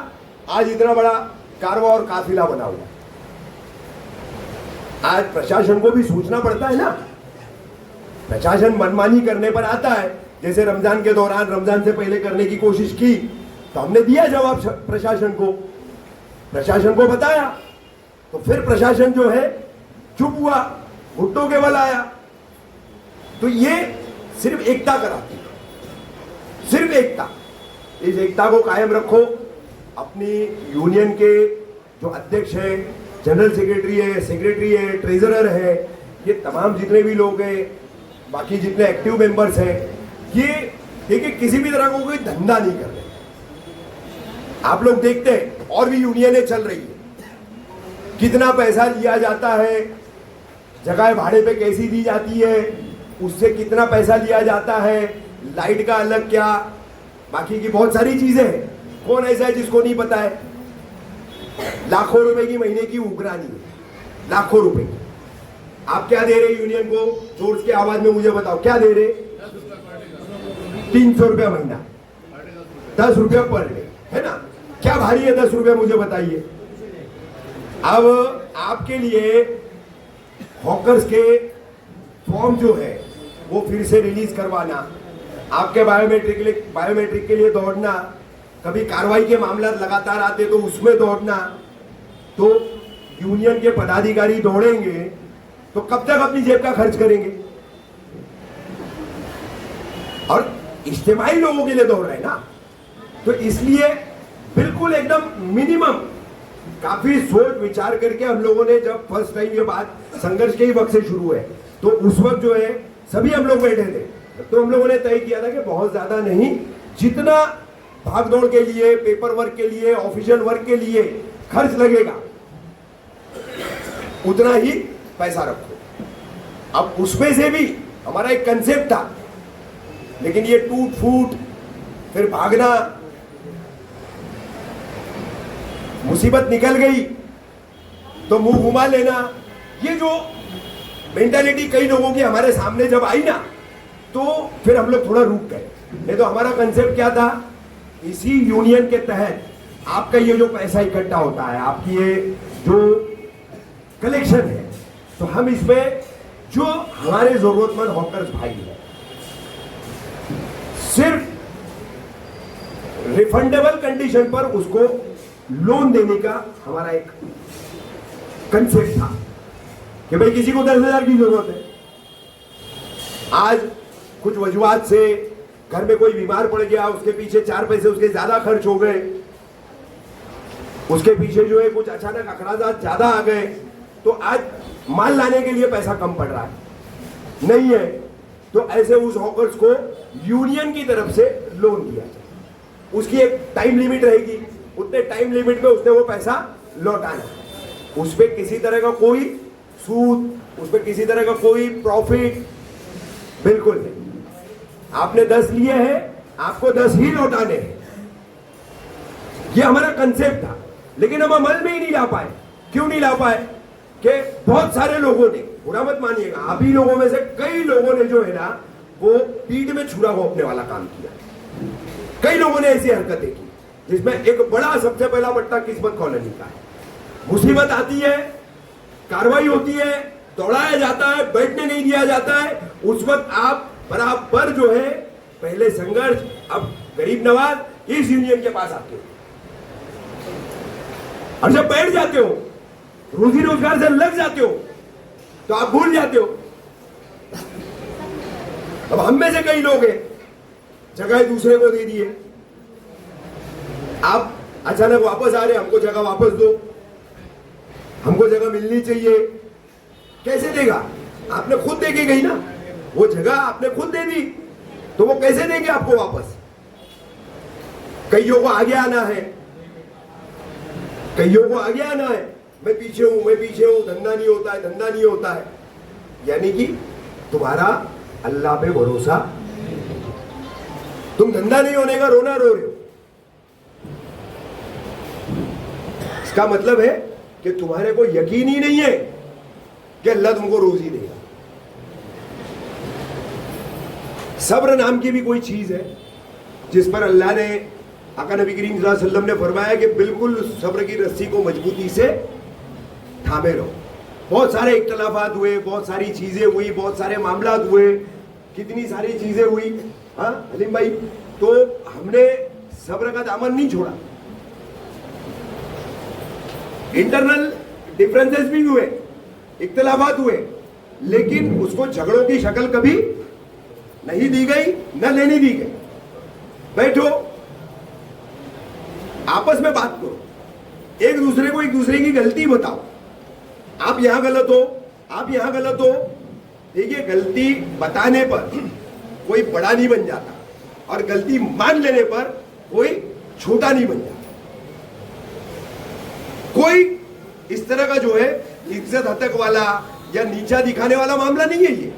आज इतना बड़ा कारवां और काफिला बना हुआ। आज प्रशासन को भी सोचना पड़ता है ना, प्रशासन मनमानी करने पर आता है, जैसे रमजान के दौरान, रमजान से पहले करने की कोशिश की तो हमने दिया जवाब प्रशासन को बताया, तो फिर प्रशासन जो है चुप हुआ, घुट्टों के बल आया। तो ये सिर्फ एकता कराती है, सिर्फ एकता। इस एकता को कायम रखो। अपनी यूनियन के जो अध्यक्ष है, जनरल सेक्रेटरी है, ट्रेजरर है, ये तमाम जितने भी लोग हैं, बाकी जितने एक्टिव मेंबर्स हैं, ये देखिए किसी भी तरह को कोई धंधा नहीं कर रहे। आप लोग देखते हैं और भी यूनियनें चल रही है, कितना पैसा लिया जाता है, जगह भाड़े पे कैसी दी जाती है, उससे कितना पैसा लिया जाता है, लाइट का अलग क्या, बाकी की बहुत सारी चीजें हैं। कौन ऐसा है जिसको नहीं पता है? लाखों रुपए की महीने की उगरानी है, लाखों रुपए। आप क्या दे रहे यूनियन को? जोर की आवाज में मुझे बताओ, क्या दे रहे? 300 रुपया महीना, 10 रुपया पर डे, है ना? क्या भारी है 10 रुपया, मुझे बताइए। अब आपके लिए हॉकर्स के फॉर्म जो है वो फिर से रिलीज करवाना, आपके बायोमेट्रिक के लिए दौड़ना, कभी कार्रवाई के मामला लगातार आते तो उसमें दौड़ना, तो यूनियन के पदाधिकारी दौड़ेंगे तो कब तक अपनी जेब का खर्च करेंगे? और इज्तिमाई लोगों के लिए दौड़ रहे हैं ना, तो इसलिए बिल्कुल एकदम मिनिमम काफी सोच विचार करके हम लोगों ने, जब फर्स्ट टाइम ये बात संघर्ष के ही वक्त से शुरू है, तो उस वक्त जो है सभी हम लोग बैठे थे, तो हम लोगों ने तय किया था कि बहुत ज्यादा नहीं, जितना भागदौड़ के लिए, पेपर वर्क के लिए, ऑफिशियल वर्क के लिए खर्च लगेगा उतना ही पैसा रखो। अब उसमें से भी हमारा एक कंसेप्ट था, लेकिन ये टूट फूट, फिर भागना, मुसीबत निकल गई तो मुंह घुमा लेना, ये जो मेंटालिटी कई लोगों की हमारे सामने जब आई ना, तो फिर हम लोग थोड़ा रुक गए। नहीं तो हमारा कंसेप्ट क्या था, इसी यूनियन के तहत आपका ये जो पैसा इकट्ठा होता है, आपकी ये जो कलेक्शन है, तो हम इसमें जो हमारे जरूरतमंद हॉकर्स भाई हैं, सिर्फ रिफंडेबल कंडीशन पर उसको लोन देने का हमारा एक कंसेप्ट था कि भाई किसी को 10,000 की जरूरत है, आज कुछ वजूहात से घर में कोई बीमार पड़ गया, उसके पीछे 4 पैसे उसके ज्यादा खर्च हो गए, उसके पीछे जो है कुछ अचानक अखराजात ज्यादा आ गए, तो आज माल लाने के लिए पैसा कम पड़ रहा है, नहीं है, तो ऐसे उस हॉकर्स को यूनियन की तरफ से लोन दिया जाए। उसकी एक टाइम लिमिट रहेगी, उतने टाइम लिमिट में उसने वो पैसा लौटाना, उस पर किसी तरह का कोई सूद, उस पर किसी तरह का कोई प्रॉफिट बिल्कुल नहीं। आपने 10 लिए हैं, आपको 10 ही लौटाने हैं, ये हमारा कंसेप्ट था। लेकिन हम अमल में ही नहीं ला पाए। क्यों नहीं ला पाए? कि बहुत सारे लोगों ने, बुरा मत मानिएगा, आप ही लोगों में से कई लोगों ने जो है ना वो पीठ में छुरा घोंपने वाला काम किया। कई लोगों ने ऐसी हरकतें की जिसमें एक बड़ा सबसे पहला बट्टा किस्मत कॉलोनी का है। मुसीबत आती है, कार्रवाई होती है, दौड़ाया जाता है, बैठने नहीं दिया जाता है, उस वक्त आप बराबर जो है पहले संघर्ष, अब गरीब नवाज इस यूनियन के पास आते हो, और जब बैठ जाते हो, रोजी रोजगार से लग जाते हो, तो आप भूल जाते हो। अब हम में से कई लोग हैं जगह दूसरे को दे दिए, आप अचानक वापस आ रहे, हमको जगह वापस दो, हमको जगह मिलनी चाहिए। कैसे देगा? आपने खुद दे के गई ना, वो जगह आपने खुद दे दी, तो वो कैसे देंगे आपको वापस? कईयों को आगे आना है, कईयों को आगे आना है, मैं पीछे हूं, मैं पीछे हूं, धंधा नहीं होता है, धंधा नहीं होता है, यानी कि तुम्हारा अल्लाह पे भरोसा, तुम धंधा नहीं होने का रोना रो रहे हो। इसका मतलब है कि तुम्हारे को यकीन ही नहीं है कि अल्लाह तुमको रोजी देगा। सब्र नाम की भी कोई चीज है जिस पर अल्लाह ने, आका नबी करीम सल्लल्लाहु अलैहि वसल्लम ने फरमाया कि बिल्कुल सब्र की रस्सी को मजबूती से थामे रहो। बहुत सारे इख्तलाफात हुए, बहुत सारी चीजें हुई, बहुत सारे मामला हुए, कितनी सारी चीजें हुई, हाँ हलीम भाई, तो हमने सब्र का दामन नहीं छोड़ा। इंटरनल डिफरेंसेस भी हुए, इख्तलाफात हुए, लेकिन उसको झगड़ों की शक्ल कभी नहीं दी गई, न लेने दी गई। बैठो, आपस में बात करो, एक दूसरे को एक दूसरे की गलती बताओ, आप यहां गलत हो, आप यहां गलत हो। देखिए, गलती बताने पर कोई बड़ा नहीं बन जाता, और गलती मान लेने पर कोई छोटा नहीं बन जाता। कोई इस तरह का जो है इज्जत हतक वाला या नीचा दिखाने वाला मामला नहीं है ये।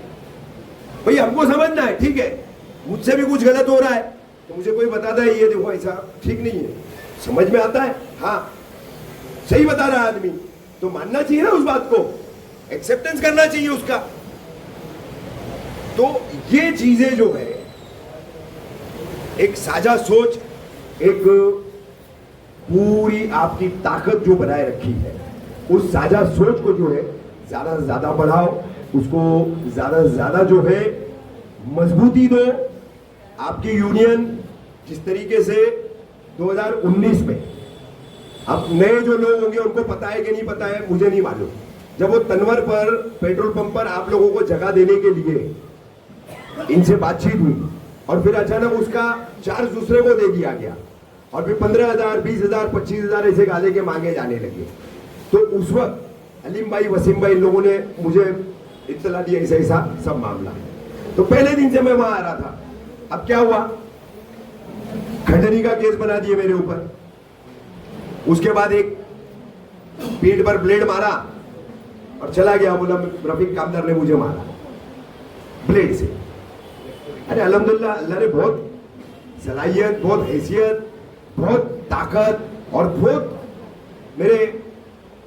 भाई हमको समझना है, ठीक है, मुझसे भी कुछ गलत हो रहा है तो मुझे कोई बताता है ये देखो ऐसा ठीक नहीं है, समझ में आता है, हाँ सही बता रहा है आदमी, तो मानना चाहिए ना उस बात को, एक्सेप्टेंस करना चाहिए उसका। तो ये चीजें जो है, एक साझा सोच, एक पूरी आपकी ताकत जो बनाए रखी है, उस साझा सोच को जो है ज्यादा से ज्यादा बढ़ाओ, उसको ज्यादा से ज्यादा जो है मजबूती दो। आपकी यूनियन जिस तरीके से 2019 में, अब नए जो लोग होंगे उनको पता है कि नहीं पता है मुझे नहीं मालूम, जब वो तनवर पर पेट्रोल पंप पर आप लोगों को जगह देने के लिए इनसे बातचीत हुई, और फिर अचानक उसका चार्ज दूसरे को दे दिया गया, और फिर 15,000, 20,000, 25,000 ऐसे गाले के मांगे जाने लगे, तो उस वक्त अलीम भाई, वसीम भाई, इन लोगों ने मुझे इत्तला दी ऐसा ऐसा सब मामला। तो पहले दिन से मैं वहां आ रहा था। अब क्या हुआ, खंडनी का केस बना दिए मेरे ऊपर, उसके बाद एक पीठ पर ब्लेड मारा और चला गया, बोला रफीक कामदार ने मुझे मारा ब्लेड से। अरे अल्हम्दुलिल्लाह, अल्लाह ने बहुत सलाहियत, बहुत हैसियत, बहुत ताकत और बहुत मेरे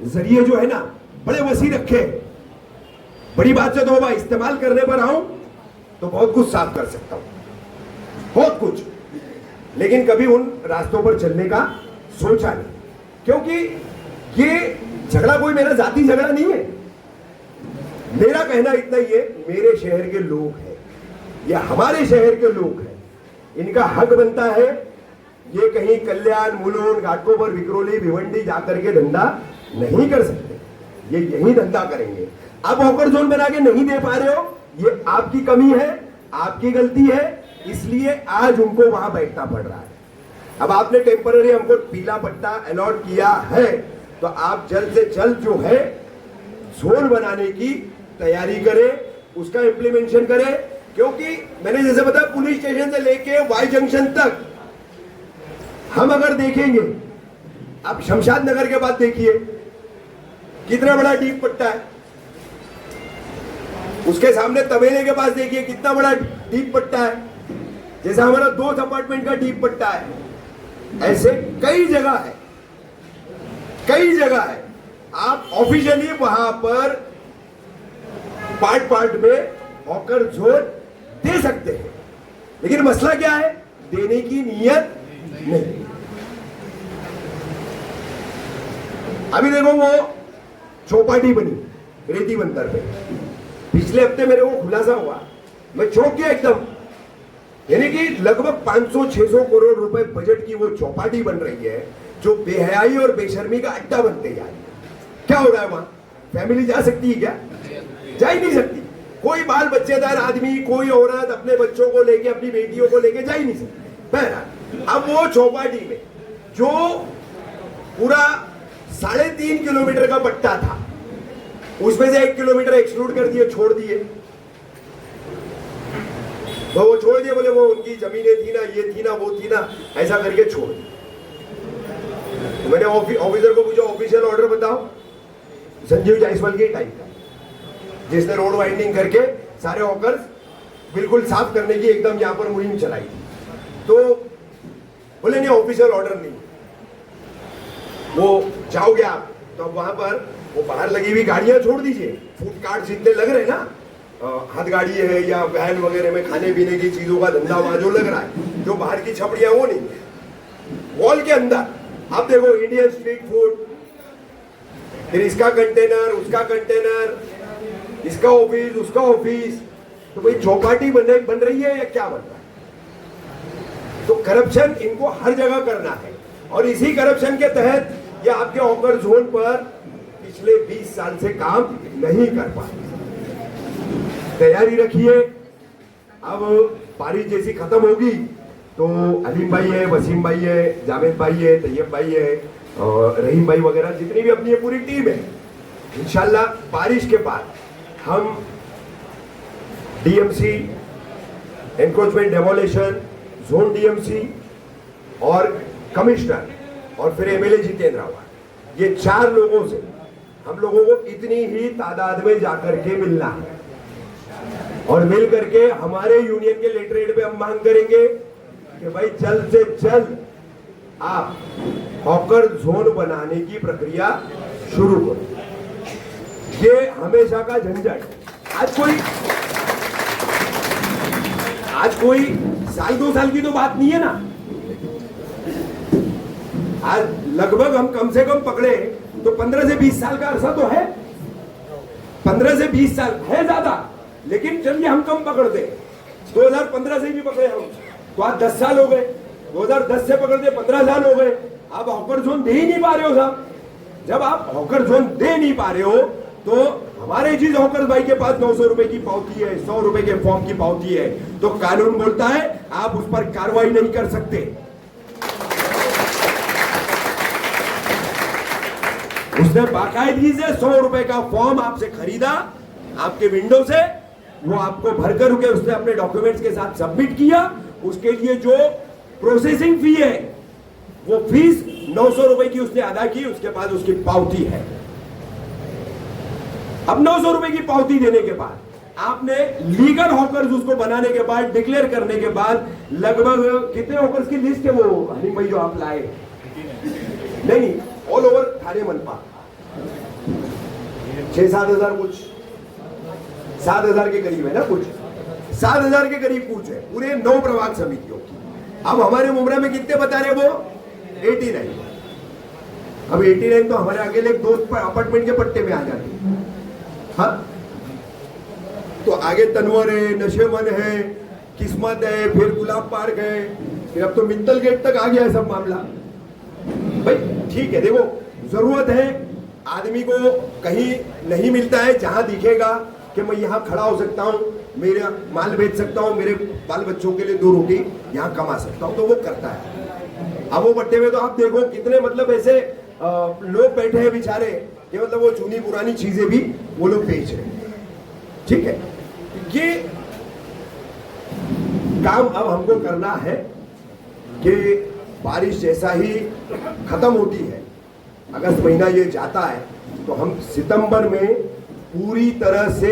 जरिए जो है ना बड़े वसी रखे। बड़ी बात से तौबा, इस्तेमाल करने पर आऊं तो बहुत कुछ साफ कर सकता हूं, बहुत कुछ, लेकिन कभी उन रास्तों पर चलने का सोचा नहीं, क्योंकि ये झगड़ा कोई मेरा जाति झगड़ा नहीं है। मेरा कहना इतना ही है, मेरे शहर के लोग हैं या हमारे शहर के लोग हैं, इनका हक बनता है ये कहीं कल्याण, मुलुंड, घाटकोपर, विक्रोली, भिवंडी जाकर के धंधा नहीं कर सकते, ये यही धंधा करेंगे। अब हॉकर जोन बना के नहीं दे पा रहे हो, ये आपकी कमी है, आपकी गलती है, इसलिए आज उनको वहां बैठना पड़ रहा है। अब आपने टेम्पररी हमको पीला पट्टा अलॉट किया है, तो आप जल्द से जल्द जो है जोन बनाने की तैयारी करें, उसका इंप्लीमेंटेशन करें, क्योंकि मैंने जैसे बताया पुलिस स्टेशन से लेके वाई जंक्शन तक हम अगर देखेंगे, अब शमशाद नगर के बाद देखिए कितना बड़ा डीप पट्टा है, उसके सामने तबेले के पास देखिए कितना बड़ा डीप पट्टा है, जैसा हमारा 2 अपार्टमेंट का डीप पट्टा है, ऐसे कई जगह है, कई जगह है। आप ऑफिशियली वहां पर पार्ट में हॉकर जोन दे सकते हैं, लेकिन मसला क्या है, देने की नीयत नहीं। अभी देखो वो चौपाटी बनी रेती बंदर पे, पिछले हफ्ते मेरे को खुलासा हुआ, मैं चौंक गया एकदम, यानी कि लगभग 500-600 करोड़ रुपए बजट की वो चौपाटी बन रही है, जो बेहयाई और बेशर्मी का अड्डा बनते जा रही है। क्या हो रहा है वहां? फैमिली जा सकती है क्या? जा ही नहीं सकती। कोई बाल बच्चेदार आदमी, कोई औरत अपने बच्चों को लेके, अपनी बेटियों को लेके जा ही नहीं सकती। बहरहाल अब वो चौपाटी में जो पूरा 3.5 किलोमीटर का पट्टा था, उसमें से 1 किलोमीटर एक्सक्लूड कर दिए, छोड़ दिए, तो वो छोड़ दिए, बोले वो उनकी जमीनें थी ना, ये थी ना, वो थी ना, ऐसा करके छोड़ दिए। तो मैंने ऑफिसर को पूछा ऑफिशियल ऑर्डर बताओ, संजीव जायसवाल के टाइप का, जिसने रोड वाइंडिंग करके सारे हॉकर्स बिल्कुल साफ करने की एकदम यहां पर मुहिम चलाई थी। तो बोले नहीं ऑफिशियल ऑर्डर नहीं, वो जाओगे आप तो अब वहां पर वो बाहर लगी हुई गाड़ियां छोड़ दीजिए, फूड कार्ट जितने लग रहे हैं ना, हाथ गाड़ी है या वैन वगैरह में खाने पीने की चीजों का धंधा वहां जो लग रहा है, जो बाहर की छपड़ियां वो नहीं, वॉल के अंदर आप देखो इंडियन स्ट्रीट फूड, फिर इसका कंटेनर, उसका कंटेनर, इसका ऑफिस, उसका ऑफिस, तो भाई चौपाटी बन रही है या क्या बन रहा है? तो करप्शन इनको हर जगह करना है, और इसी करप्शन के तहत ये आपके हॉकर जोन पर पिछले 20 साल से काम नहीं कर पाए। तैयारी रखिए, अब बारिश जैसी खत्म होगी तो अलीम भाई है, वसीम भाई है, जावेद भाई है, तैयब भाई है, और रहीम भाई वगैरह जितनी भी अपनी पूरी टीम है, इंशाल्लाह बारिश के बाद हम DMC, encroachment demolition, zone DMC और कमिश्नर और फिर एमएलए जितेंद्र आव्हाड, ये 4 लोगों से हम लोगों को इतनी ही तादाद में जाकर के मिलना है, और मिल करके हमारे यूनियन के लेटरहेड पे हम मांग करेंगे कि भाई जल्द से जल्द आप हॉकर जोन बनाने की प्रक्रिया शुरू करो। ये हमेशा का झंझट, आज कोई साल 2 साल की तो बात नहीं है ना, आज लगभग हम कम से कम पकड़े तो 15 से 20 साल का अरसा तो है, 15 से 20 साल है ज्यादा, लेकिन चलिए हम कम पकड़ते, 2015 से भी पकड़े हम तो आज 10 साल हो गए, 2010 से पकड़ते 15 साल हो गए। आप हॉकर जोन दे ही नहीं पा रहे हो साहब। जब आप हॉकर जोन दे नहीं पा रहे हो तो हमारे जिस हॉकर भाई के पास 900 रुपए की पावती है, 100 रुपए के फॉर्म की पावती है, तो कानून बोलता है आप उस पर कार्रवाई नहीं कर सकते। उसने बाकायदगी से 100 रुपए का फॉर्म आपसे खरीदा, आपके विंडो से, वो आपको भरकर के उसने अपने डॉक्यूमेंट्स के साथ सबमिट किया, उसके लिए जो प्रोसेसिंग फी है वो फीस 900 रुपए की उसने अदा की, उसके बाद उसकी पावती है। अब 900 रुपए की पावती देने के बाद आपने लीगल हॉकर्स उसको बनाने के बाद, डिक्लेयर करने के बाद, लगभग कितने हॉकर्स की लिस्ट है वो हनीम भाई जो आप लाए? नहीं, ऑल ओवर थाने मनपा 6-7 हजार, कुछ 7 हजार के करीब है ना, कुछ 7 हजार के करीब कुछ है पूरे 9 प्रभाग समितियों की। अब हमारे मुमरा में कितने बता रहे वो? 89। अब 89 तो हमारे अकेले एक दोस्त अपार्टमेंट के पट्टे में आ जाते हैं। हाँ, तो आगे तनवर है, नशेमन है, किस्मत है, फिर गुलाब पार्क है, फिर अब तो मित्तल गेट तक आ गया है सब मामला। भाई ठीक है, देखो जरूरत है, आदमी को कहीं नहीं मिलता है जहां दिखेगा कि मैं यहाँ खड़ा हो सकता हूँ, मेरा माल बेच सकता हूँ, मेरे बाल बच्चों के लिए 2 रोटी यहाँ कमा सकता हूँ, तो वो करता है। अब वो बट्टे में तो आप देखो कितने मतलब ऐसे लोग बैठे हैं बेचारे कि मतलब वो चुनी पुरानी चीजें भी वो लोग बेच रहे हैं। ठीक है, ये काम अब हमको करना है कि बारिश जैसा ही खत्म होती है, अगस्त महीना ये जाता है, तो हम सितंबर में पूरी तरह से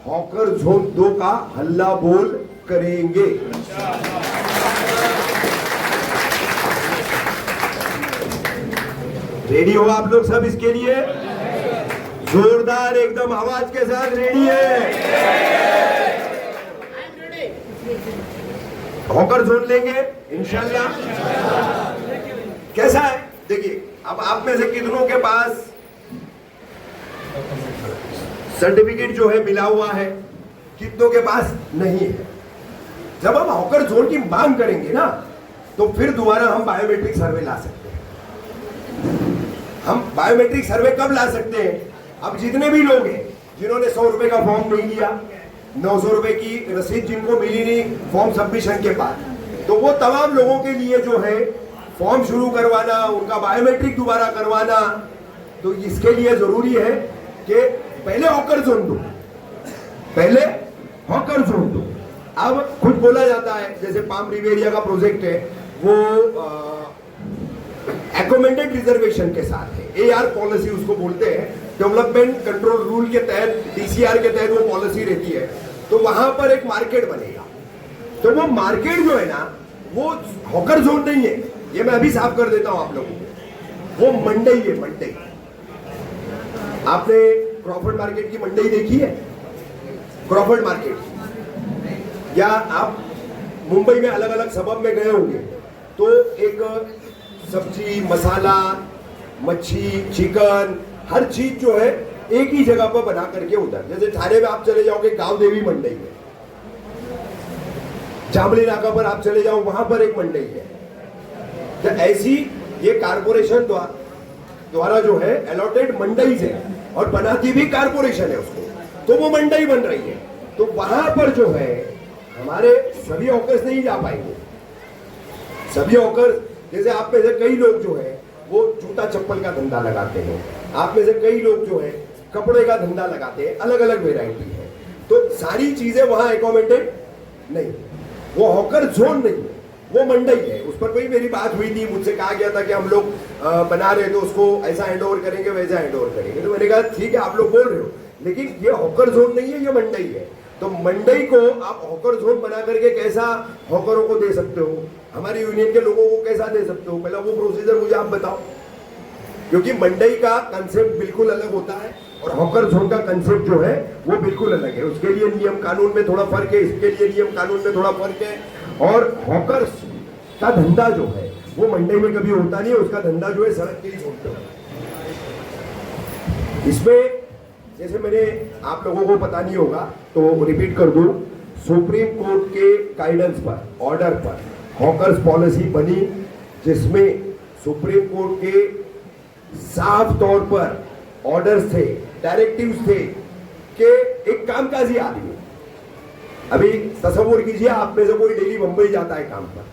हॉकर जोन 2 का हल्ला बोल करेंगे। रेडी हो आप लोग सब इसके लिए? जोरदार एकदम आवाज के साथ रेडी है? हॉकर जोन लेंगे इंशाल्लाह। कैसा है देखिए, अब आप में से कितनों के पास सर्टिफिकेट जो है मिला हुआ है, कितनों के पास नहीं है। जब हम हॉकर जोन की मांग करेंगे ना, तो फिर दोबारा हम बायोमेट्रिक सर्वे ला सकते हैं। हम बायोमेट्रिक सर्वे कब ला सकते हैं? अब जितने भी लोग हैं जिन्होंने 100 रुपए का फॉर्म नहीं लिया, 900 रुपए की रसीद जिनको मिली नहीं फॉर्म सबमिशन के बाद, तो वो तमाम लोगों के लिए जो है फॉर्म शुरू करवाना, उनका बायोमेट्रिक दोबारा करवाना, तो इसके लिए जरूरी है कि पहले हॉकर जोन दो, पहले हॉकर जोन दो। अब कुछ बोला जाता है, जैसे पाम रिवेरिया का प्रोजेक्ट है, वो एकोमेंडेड रिजर्वेशन के साथ है, एआर पॉलिसी उसको बोलते हैं, डेवलपमेंट कंट्रोल रूल के तहत, डीसीआर के तहत वो पॉलिसी रहती है। तो वहां पर एक मार्केट बनेगा, तो वो मार्केट जो है ना, वो हॉकर जोन नहीं है, ये मैं अभी साफ कर देता हूं आप लोगों को, वो मंडई है, मंडई। आपने क्रॉफर्ड मार्केट की मंडई देखी है? क्रॉफर्ड मार्केट, या आप मुंबई में अलग अलग सबब में गए होंगे, तो एक सब्जी, मसाला, मच्छी, चिकन, हर चीज जो है एक ही जगह पर बना करके उधर, जैसे थाने में आप चले जाओगे गांव देवी मंडई में, जामली नाका पर आप चले जाओ वहां पर एक मंडई है। तो ऐसी ये कारपोरेशन द्वारा जो है अलॉटेड मंडई है, और बनाती भी कारपोरेशन है उसको, तो वो मंडई बन रही है। तो वहां पर जो है हमारे सभी हॉकर्स नहीं जा पाएंगे। सभी हॉकर्स, जैसे आप में से कई लोग जो है वो जूता चप्पल का धंधा लगाते हैं, आप में से कई लोग जो है कपड़े का धंधा लगाते हैं, अलग अलग वेराइटी है, तो सारी चीजें वहां एकोमोडेटेड नहीं, वो हॉकर जोन नहीं है, वो मंडई है। उस पर कोई मेरी बात हुई थी, मुझसे कहा गया था कि हम लोग बना रहे तो उसको ऐसा हैंड ओवर करेंगे, वैसा हैंड ओवर करेंगे, तो मैंने कहा ठीक है आप लोग बोल रहे हो, लेकिन ये हॉकर जोन नहीं है, ये मंडई है। तो मंडई को आप हॉकर जोन बना करके कैसा हॉकरों को दे सकते हो, हमारी यूनियन के लोगों को कैसा दे सकते हो, पहला वो प्रोसीजर मुझे आप बताओ, क्योंकि मंडई का कंसेप्ट बिल्कुल अलग होता है और हॉकर जोन का कंसेप्ट जो है वो बिल्कुल अलग है। उसके लिए नियम कानून में थोड़ा फर्क है, इसके लिए नियम कानून में थोड़ा फर्क है। और हॉकर का धंधा जो है वो मंडई में कभी होता नहीं है, उसका धंधा जो है सड़क के ही छोड़ते हो। इसमें जैसे मैंने आप लोगों को पता नहीं होगा तो रिपीट कर दूं, सुप्रीम कोर्ट के गाइडेंस पर, ऑर्डर पर हॉकर्स पॉलिसी बनी, जिसमें सुप्रीम कोर्ट के साफ तौर पर ऑर्डर्स थे, डायरेक्टिव्स थे कि एक कामकाजी आदमी, अभी तसव्वुर कीजिए आप में से कोई डेली मुंबई जाता है काम पर,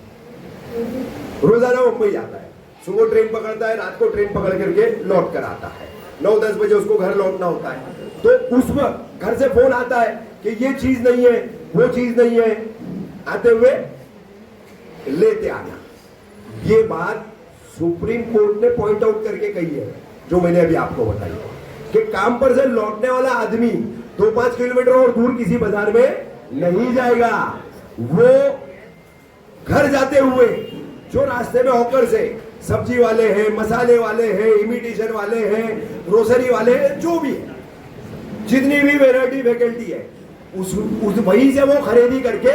रोजाना मुंबई जाता है, सुबह ट्रेन पकड़ता है, रात को ट्रेन पकड़ करके लौट कर आता है, 9-10 बजे उसको घर लौटना होता है। तो उस वक्त घर से फोन आता है कि ये चीज नहीं है, वो चीज नहीं है, आते हुए लेते आना। ये बात सुप्रीम कोर्ट ने पॉइंट आउट करके कही है, जो मैंने अभी आपको बताई, कि काम पर से लौटने वाला आदमी 2-5 किलोमीटर और दूर किसी बाजार में नहीं जाएगा, वो घर जाते हुए जो रास्ते में हॉकर से सब्जी वाले हैं, मसाले वाले हैं, इमिटेशन वाले हैं, ग्रोसरी वाले हैं, जो भी है, जितनी भी वेराइटी फैकल्टी है, उस वहीं से वो खरीदी करके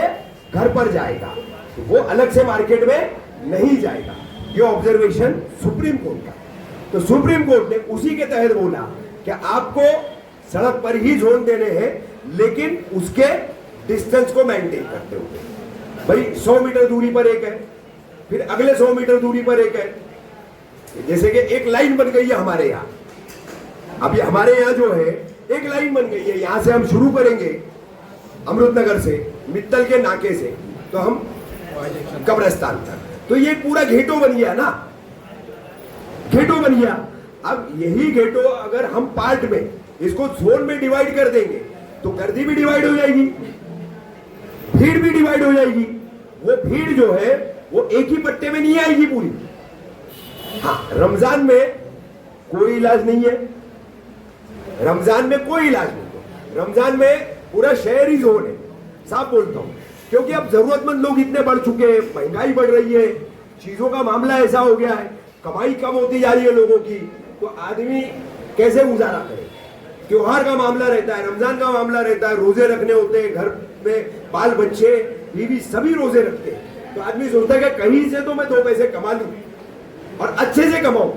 घर पर जाएगा, वो अलग से मार्केट में नहीं जाएगा। ये ऑब्जर्वेशन सुप्रीम कोर्ट का। तो सुप्रीम कोर्ट ने उसी के तहत बोला कि आपको सड़क पर ही जोन देने हैं, लेकिन उसके डिस्टेंस को मेंटेन करते हुए। भाई 100 मीटर दूरी पर एक है, फिर अगले 100 मीटर दूरी पर एक है। जैसे कि एक लाइन बन गई है हमारे यहाँ, अभी हमारे यहाँ जो है एक लाइन बन गई है। यहां से हम शुरू करेंगे अमृतनगर से, मित्तल के नाके से, तो हम कब्रिस्तान तक, तो ये पूरा घेटो बन गया ना, घेटो बन गया। अब यही घेटो अगर हम पार्ट में इसको जोन में डिवाइड कर देंगे तो गर्दी भी डिवाइड हो जाएगी, भीड़ भी डिवाइड हो जाएगी। वो भीड़ जो है वो एक ही पट्टे में नहीं आएगी पूरी। हाँ, रमजान में कोई इलाज नहीं है, रमजान में कोई इलाज नहीं है। रमजान में पूरा शहर ही जोन है, साफ बोलता हूं, क्योंकि अब जरूरतमंद लोग इतने बढ़ चुके हैं, महंगाई बढ़ रही है, चीजों का मामला ऐसा हो गया है, कमाई कम होती जा रही है लोगों की, तो आदमी कैसे गुजारा करे। त्योहार का मामला रहता है, रमजान का मामला रहता है, रोजे रखने होते हैं, घर में बाल बच्चे बीवी सभी रोजे रखते हैं, तो आदमी सोचता है कि कहीं से तो मैं 2 पैसे कमा लूं और अच्छे से कमाऊं।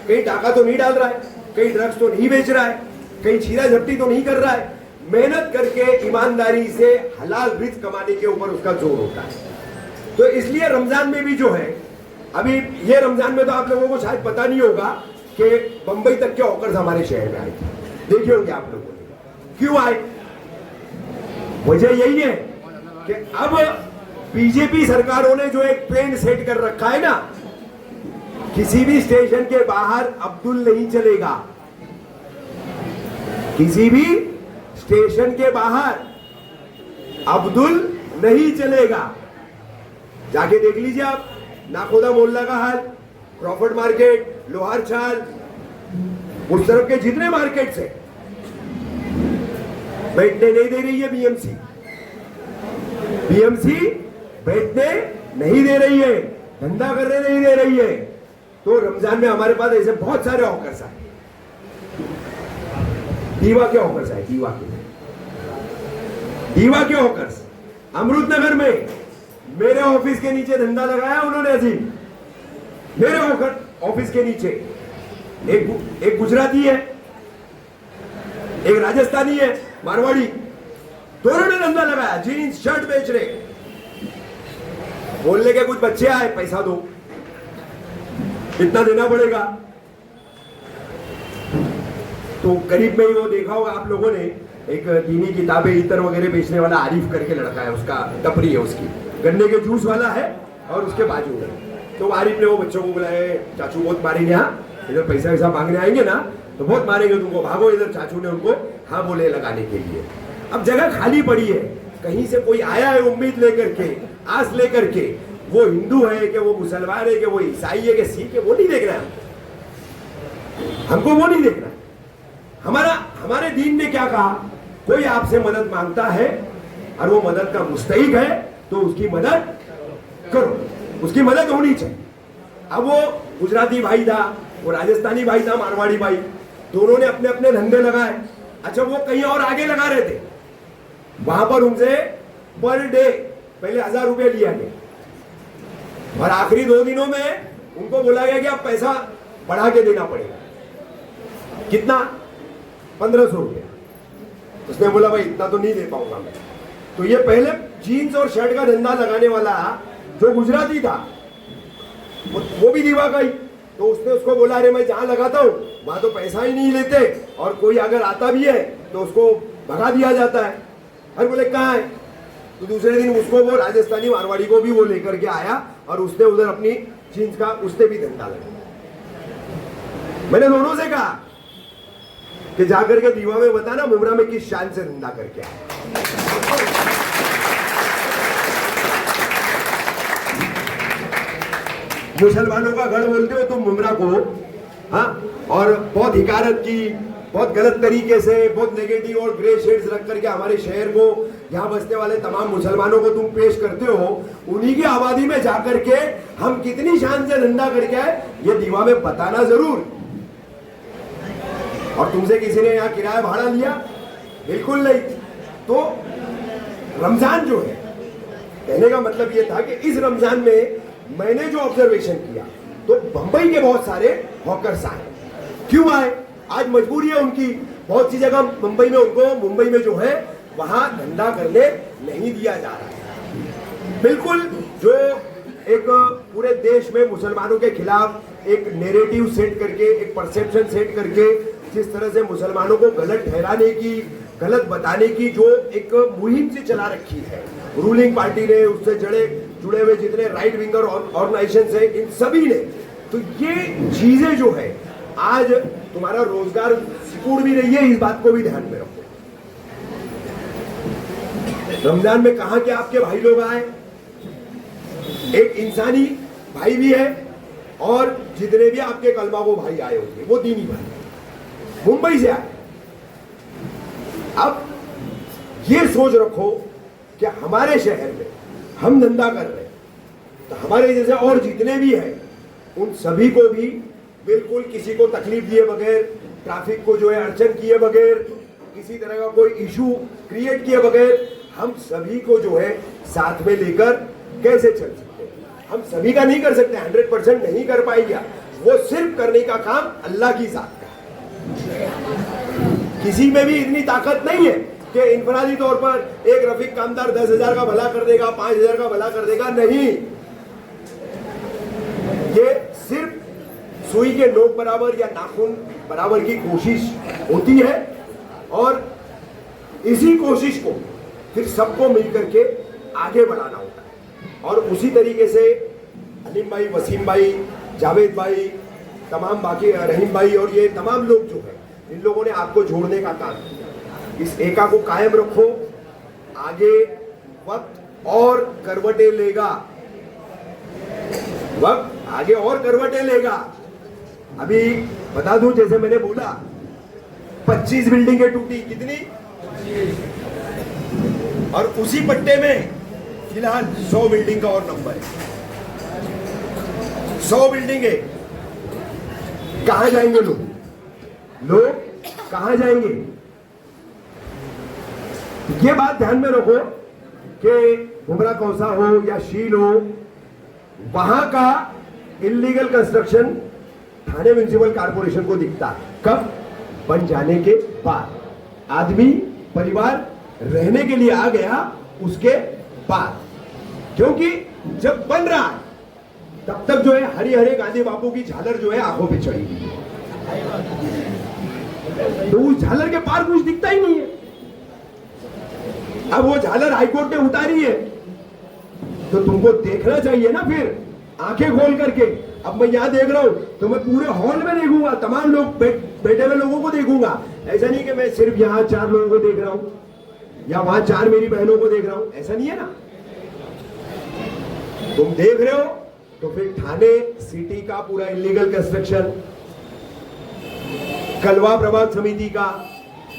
कहीं डाका तो नहीं डाल रहा है, कहीं ड्रग्स तो नहीं बेच रहा है, कहीं छीना झपटी तो नहीं कर रहा है, मेहनत करके ईमानदारी से हलाल रिज़्क कमाने के ऊपर उसका जोर होता है। तो इसलिए रमजान में भी जो है, अभी ये रमजान में तो आप लोगों को शायद पता नहीं होगा कि बंबई तक के हॉकर्स हमारे शहर में आए थे, देखे होंगे आप लोगों ने। क्यों आए? वजह यही है कि अब बीजेपी सरकारों ने जो एक ट्रेंड सेट कर रखा है ना, किसी भी स्टेशन के बाहर अब्दुल नहीं चलेगा, किसी भी स्टेशन के बाहर अब्दुल नहीं चलेगा। जाके देख लीजिए आप, नाकोदा मोहल्ला का हाल, क्रॉफर्ड मार्केट, लोहार चाल, उस तरफ के जितने मार्केट्स है, बैठने नहीं दे रही है बीएमसी, बीएमसी बैठने नहीं दे रही है, धंधा करने नहीं दे रही है। तो रमजान में हमारे पास ऐसे बहुत सारे हॉकर्स आए, दीवा के हॉकर्स आए, दीवा के हॉकर्स। अमृतनगर में मेरे ऑफिस के नीचे धंधा लगाया उन्होंने, अजीब, मेरे ऑफिस के नीचे एक गुजराती है, एक राजस्थानी है, मारवाड़ी, दोनों ने धंधा लगाया, जीन्स शर्ट बेच रहे। बोलने के कुछ बच्चे आए, पैसा दो, इतना देना पड़ेगा। तो करीब में ही वो देखा होगा आप लोगों ने, एक दीनी किताबें इतर वगैरह बेचने वाला आरिफ करके लड़का है, उसका टपरी है, उसकी गन्ने के जूस वाला है, और उसके बाजू में तो आरिफ ने वो बच्चों को बुलाया, चाचू बहुत मारेंगे, हाँ इधर पैसा वैसा मांगने आएंगे ना तो बहुत मारेंगे तुमको, भागो इधर। चाचू ने उनको हाँ बोले लगाने के लिए। अब जगह खाली पड़ी है, कहीं से कोई आया है उम्मीद लेकर के, आस लेकर के, वो हिंदू है कि वो मुसलमान है कि वो ईसाई है कि सिख है, वो नहीं देख रहा है, हमको वो नहीं देख रहा है। हमारे दीन ने क्या कहा, कोई आपसे मदद मांगता है और वो मदद का मुस्तहिक है तो उसकी मदद करो, उसकी मदद होनी चाहिए। अब वो गुजराती भाई था, वो राजस्थानी भाई था, मारवाड़ी भाई, दोनों ने अपने अपने धंधे लगाए। अच्छा, वो कहीं और आगे लगा रहे थे, वहां पर उनसे पर डे पहले 1000 रुपये लिया गया और आखिरी 2 दिनों में उनको बोला गया कि अब पैसा बढ़ा के देना पड़ेगा। कितना? 1500 रुपये। उसने बोला भाई इतना तो नहीं दे पाऊंगा मैं। तो ये पहले जीन्स और शर्ट का धंधा लगाने वाला जो गुजराती था, वो भी दीवा का ही, तो उसने उसको बोला अरे मैं जहां लगाता हूं वहां तो पैसा ही नहीं लेते, और कोई अगर आता भी है तो उसको भगा दिया जाता है। अरे बोले कहाँ है? तो दूसरे दिन उसको वो राजस्थानी मारवाड़ी को भी वो लेकर के आया और उसने उधर अपनी जीन्स का उसने भी धंधा लगाया। मैंने दोनों से कहा कि जाकर के दीवा में बताना मुमरा में किस शान से धंधा करके आया। मुसलमानों का गढ़ बोलते हो तुम मुमरा को, हाँ, और बहुत हिकारत की, बहुत गलत तरीके से, बहुत नेगेटिव और ग्रे शेड्स रख करके हमारे शहर को, यहाँ बसने वाले तमाम मुसलमानों को तुम पेश करते हो। उन्हीं की आबादी में जाकर के हम कितनी शान से धंधा करके आए ये दीवा में बताना जरूर। और तुमसे किसी ने यहाँ किराया भाड़ा लिया? बिल्कुल नहीं। तो रमजान जो है, कहने का मतलब ये था कि इस रमजान में मैंने जो ऑब्जर्वेशन किया तो बंबई के बहुत सारे हॉकर्स आए। क्यों आए? आज मजबूरी है उनकी, बहुत सी जगह मुंबई में उनको, मुंबई में जो है वहां धंधा करने नहीं दिया जा रहा है। बिल्कुल जो एक पूरे देश में मुसलमानों के खिलाफ एक नैरेटिव सेट करके, एक परसेप्शन सेट करके, जिस तरह से मुसलमानों को गलत ठहराने की, गलत बताने की जो एक मुहिम से चला रखी है रूलिंग पार्टी ने, उससे जुड़े हुए जितने राइट विंगर ऑर्गेनाइजेशन है, इन सभी ने, तो ये चीजें जो है आज तुम्हारा रोजगार सिकुड़ भी रही है। इस बात को भी ध्यान में रखो। रमजान में कहा कि आपके भाई लोग आए, एक इंसानी भाई भी है, और जितने भी आपके कलमा वो भाई आए होंगे वो दीनी भाई मुंबई से आए। अब ये सोच रखो कि हमारे शहर में हम धंधा कर रहे हैं, तो हमारे जैसे और जितने भी हैं उन सभी को भी बिल्कुल किसी को तकलीफ दिए बगैर, ट्रैफिक को जो है अड़चन किए बगैर, किसी तरह का कोई इशू क्रिएट किए बगैर हम सभी को जो है साथ में लेकर कैसे चल सकते हैं। हम सभी का नहीं कर सकते, 100% नहीं कर पाएंगे। वो सिर्फ करने का काम अल्लाह की जात का है। किसी में भी इतनी ताकत नहीं है कि इनफरादी तौर पर एक रफीक कामदार 10,000 का भला कर देगा, 5,000 का भला कर देगा, नहीं। ये सिर्फ सुई के नोक बराबर या नाखून बराबर की कोशिश होती है, और इसी कोशिश को फिर सबको मिलकर के आगे बढ़ाना होता है। और उसी तरीके से हलीम भाई, वसीम भाई, जावेद भाई, तमाम बाकी रहीम भाई और ये तमाम लोग जो है, इन लोगों ने आपको जोड़ने का काम किया। इस एका को कायम रखो। आगे वक्त और करवटें लेगा, वक्त आगे और करवटें लेगा। अभी बता दूं, जैसे मैंने बोला 25 बिल्डिंगें टूटी, कितनी, और उसी पट्टे में फिलहाल 100 बिल्डिंग का और नंबर है। 100 बिल्डिंगें। कहां जाएंगे लोग कहां जाएंगे? ये बात ध्यान में रखो कि घुमरा कौसा हो या शील हो, वहां का इलीगल कंस्ट्रक्शन थाने म्युनिसिपल कॉर्पोरेशन को दिखता है कब? बन जाने के बाद। आदमी परिवार रहने के लिए आ गया उसके बाद, क्योंकि जब बन रहा है तब तक जो है हरि हरे गांधी बापू की झालर जो है आंखों पे चढ़ी हुई है, तो उस झालर के पार कुछ दिखता ही नहीं है। अब वो झालर हाईकोर्ट ने उतारी है तो तुमको देखना चाहिए ना, फिर आंखें खोल करके। अब मैं यहां देख रहा हूं तो मैं पूरे हॉल में देखूंगा, तमाम लोग बैठे हुए लोगों को देखूंगा। ऐसा नहीं कि मैं सिर्फ यहां 4 लोगों को देख रहा हूं या वहां 4 मेरी बहनों को देख रहा हूं, ऐसा नहीं है ना। तुम देख रहे हो तो फिर थाने सिटी का पूरा इलीगल कंस्ट्रक्शन, कलवा प्रभाग समिति का,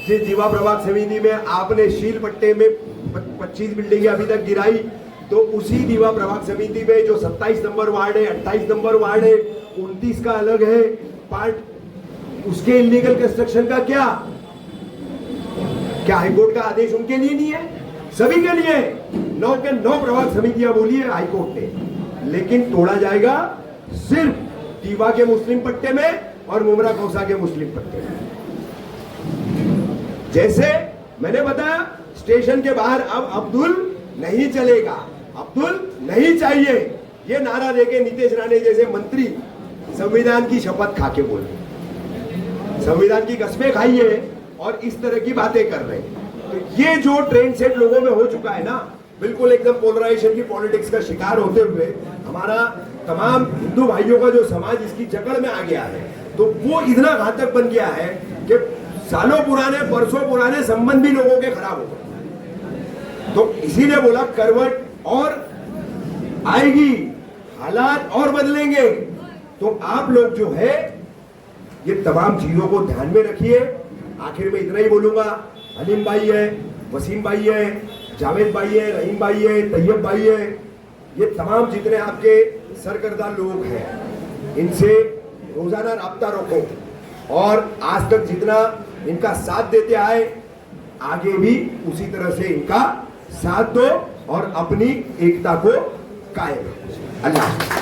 जिस दीवा प्रभाग समिति में आपने शील पट्टे में 25 बिल्डिंगें अभी तक गिराई, तो उसी दीवा प्रभाग समिति में जो 27 नंबर वार्ड है, 28 नंबर वार्ड है, 29 का अलग है पार्ट, उसके इलीगल कंस्ट्रक्शन का क्या हाईकोर्ट का आदेश उनके लिए नहीं है? सभी के लिए 9 के 9 प्रभाग समितियां बोली है हाईकोर्ट ने, लेकिन तोड़ा जाएगा सिर्फ दीवा के मुस्लिम पट्टे में और मुमरा कौसा के मुस्लिम पट्टे में। जैसे मैंने बताया स्टेशन के बाहर अब अब्दुल नहीं चलेगा, अब्दुल नहीं चाहिए, ये नारा देके नीतीश राणे जैसे मंत्री संविधान की शपथ खाके बोले, संविधान की कस्में खाई है और इस तरह की बातें कर रहे हैं। तो ये जो ट्रेंड सेट लोगों में हो चुका है ना, बिल्कुल एकदम पोलराइजेशन की पॉलिटिक्स का शिकार होते हुए हमारा तमाम हिंदू भाइयों का जो समाज इसकी जकड़ में आ गया है, तो वो इतना घातक बन गया है कि सालों पुराने, बरसों पुराने संबंध भी लोगों के खराब हो गए। तो इसीलिए बोला करवट और आएगी, हालात और बदलेंगे। तो आप लोग जो है ये तमाम चीजों को ध्यान में रखिए। आखिर में इतना ही बोलूंगा, हलीम भाई है, वसीम भाई है, जावेद भाई है, रहीम भाई है, तैयब भाई है, ये तमाम जितने आपके सरकर्दा लोग हैं, इनसे रोजाना राब्ता रखो और आज तक जितना इनका साथ देते आए आगे भी उसी तरह से इनका साथ दो और अपनी एकता को कायम रखो। अल्लाह।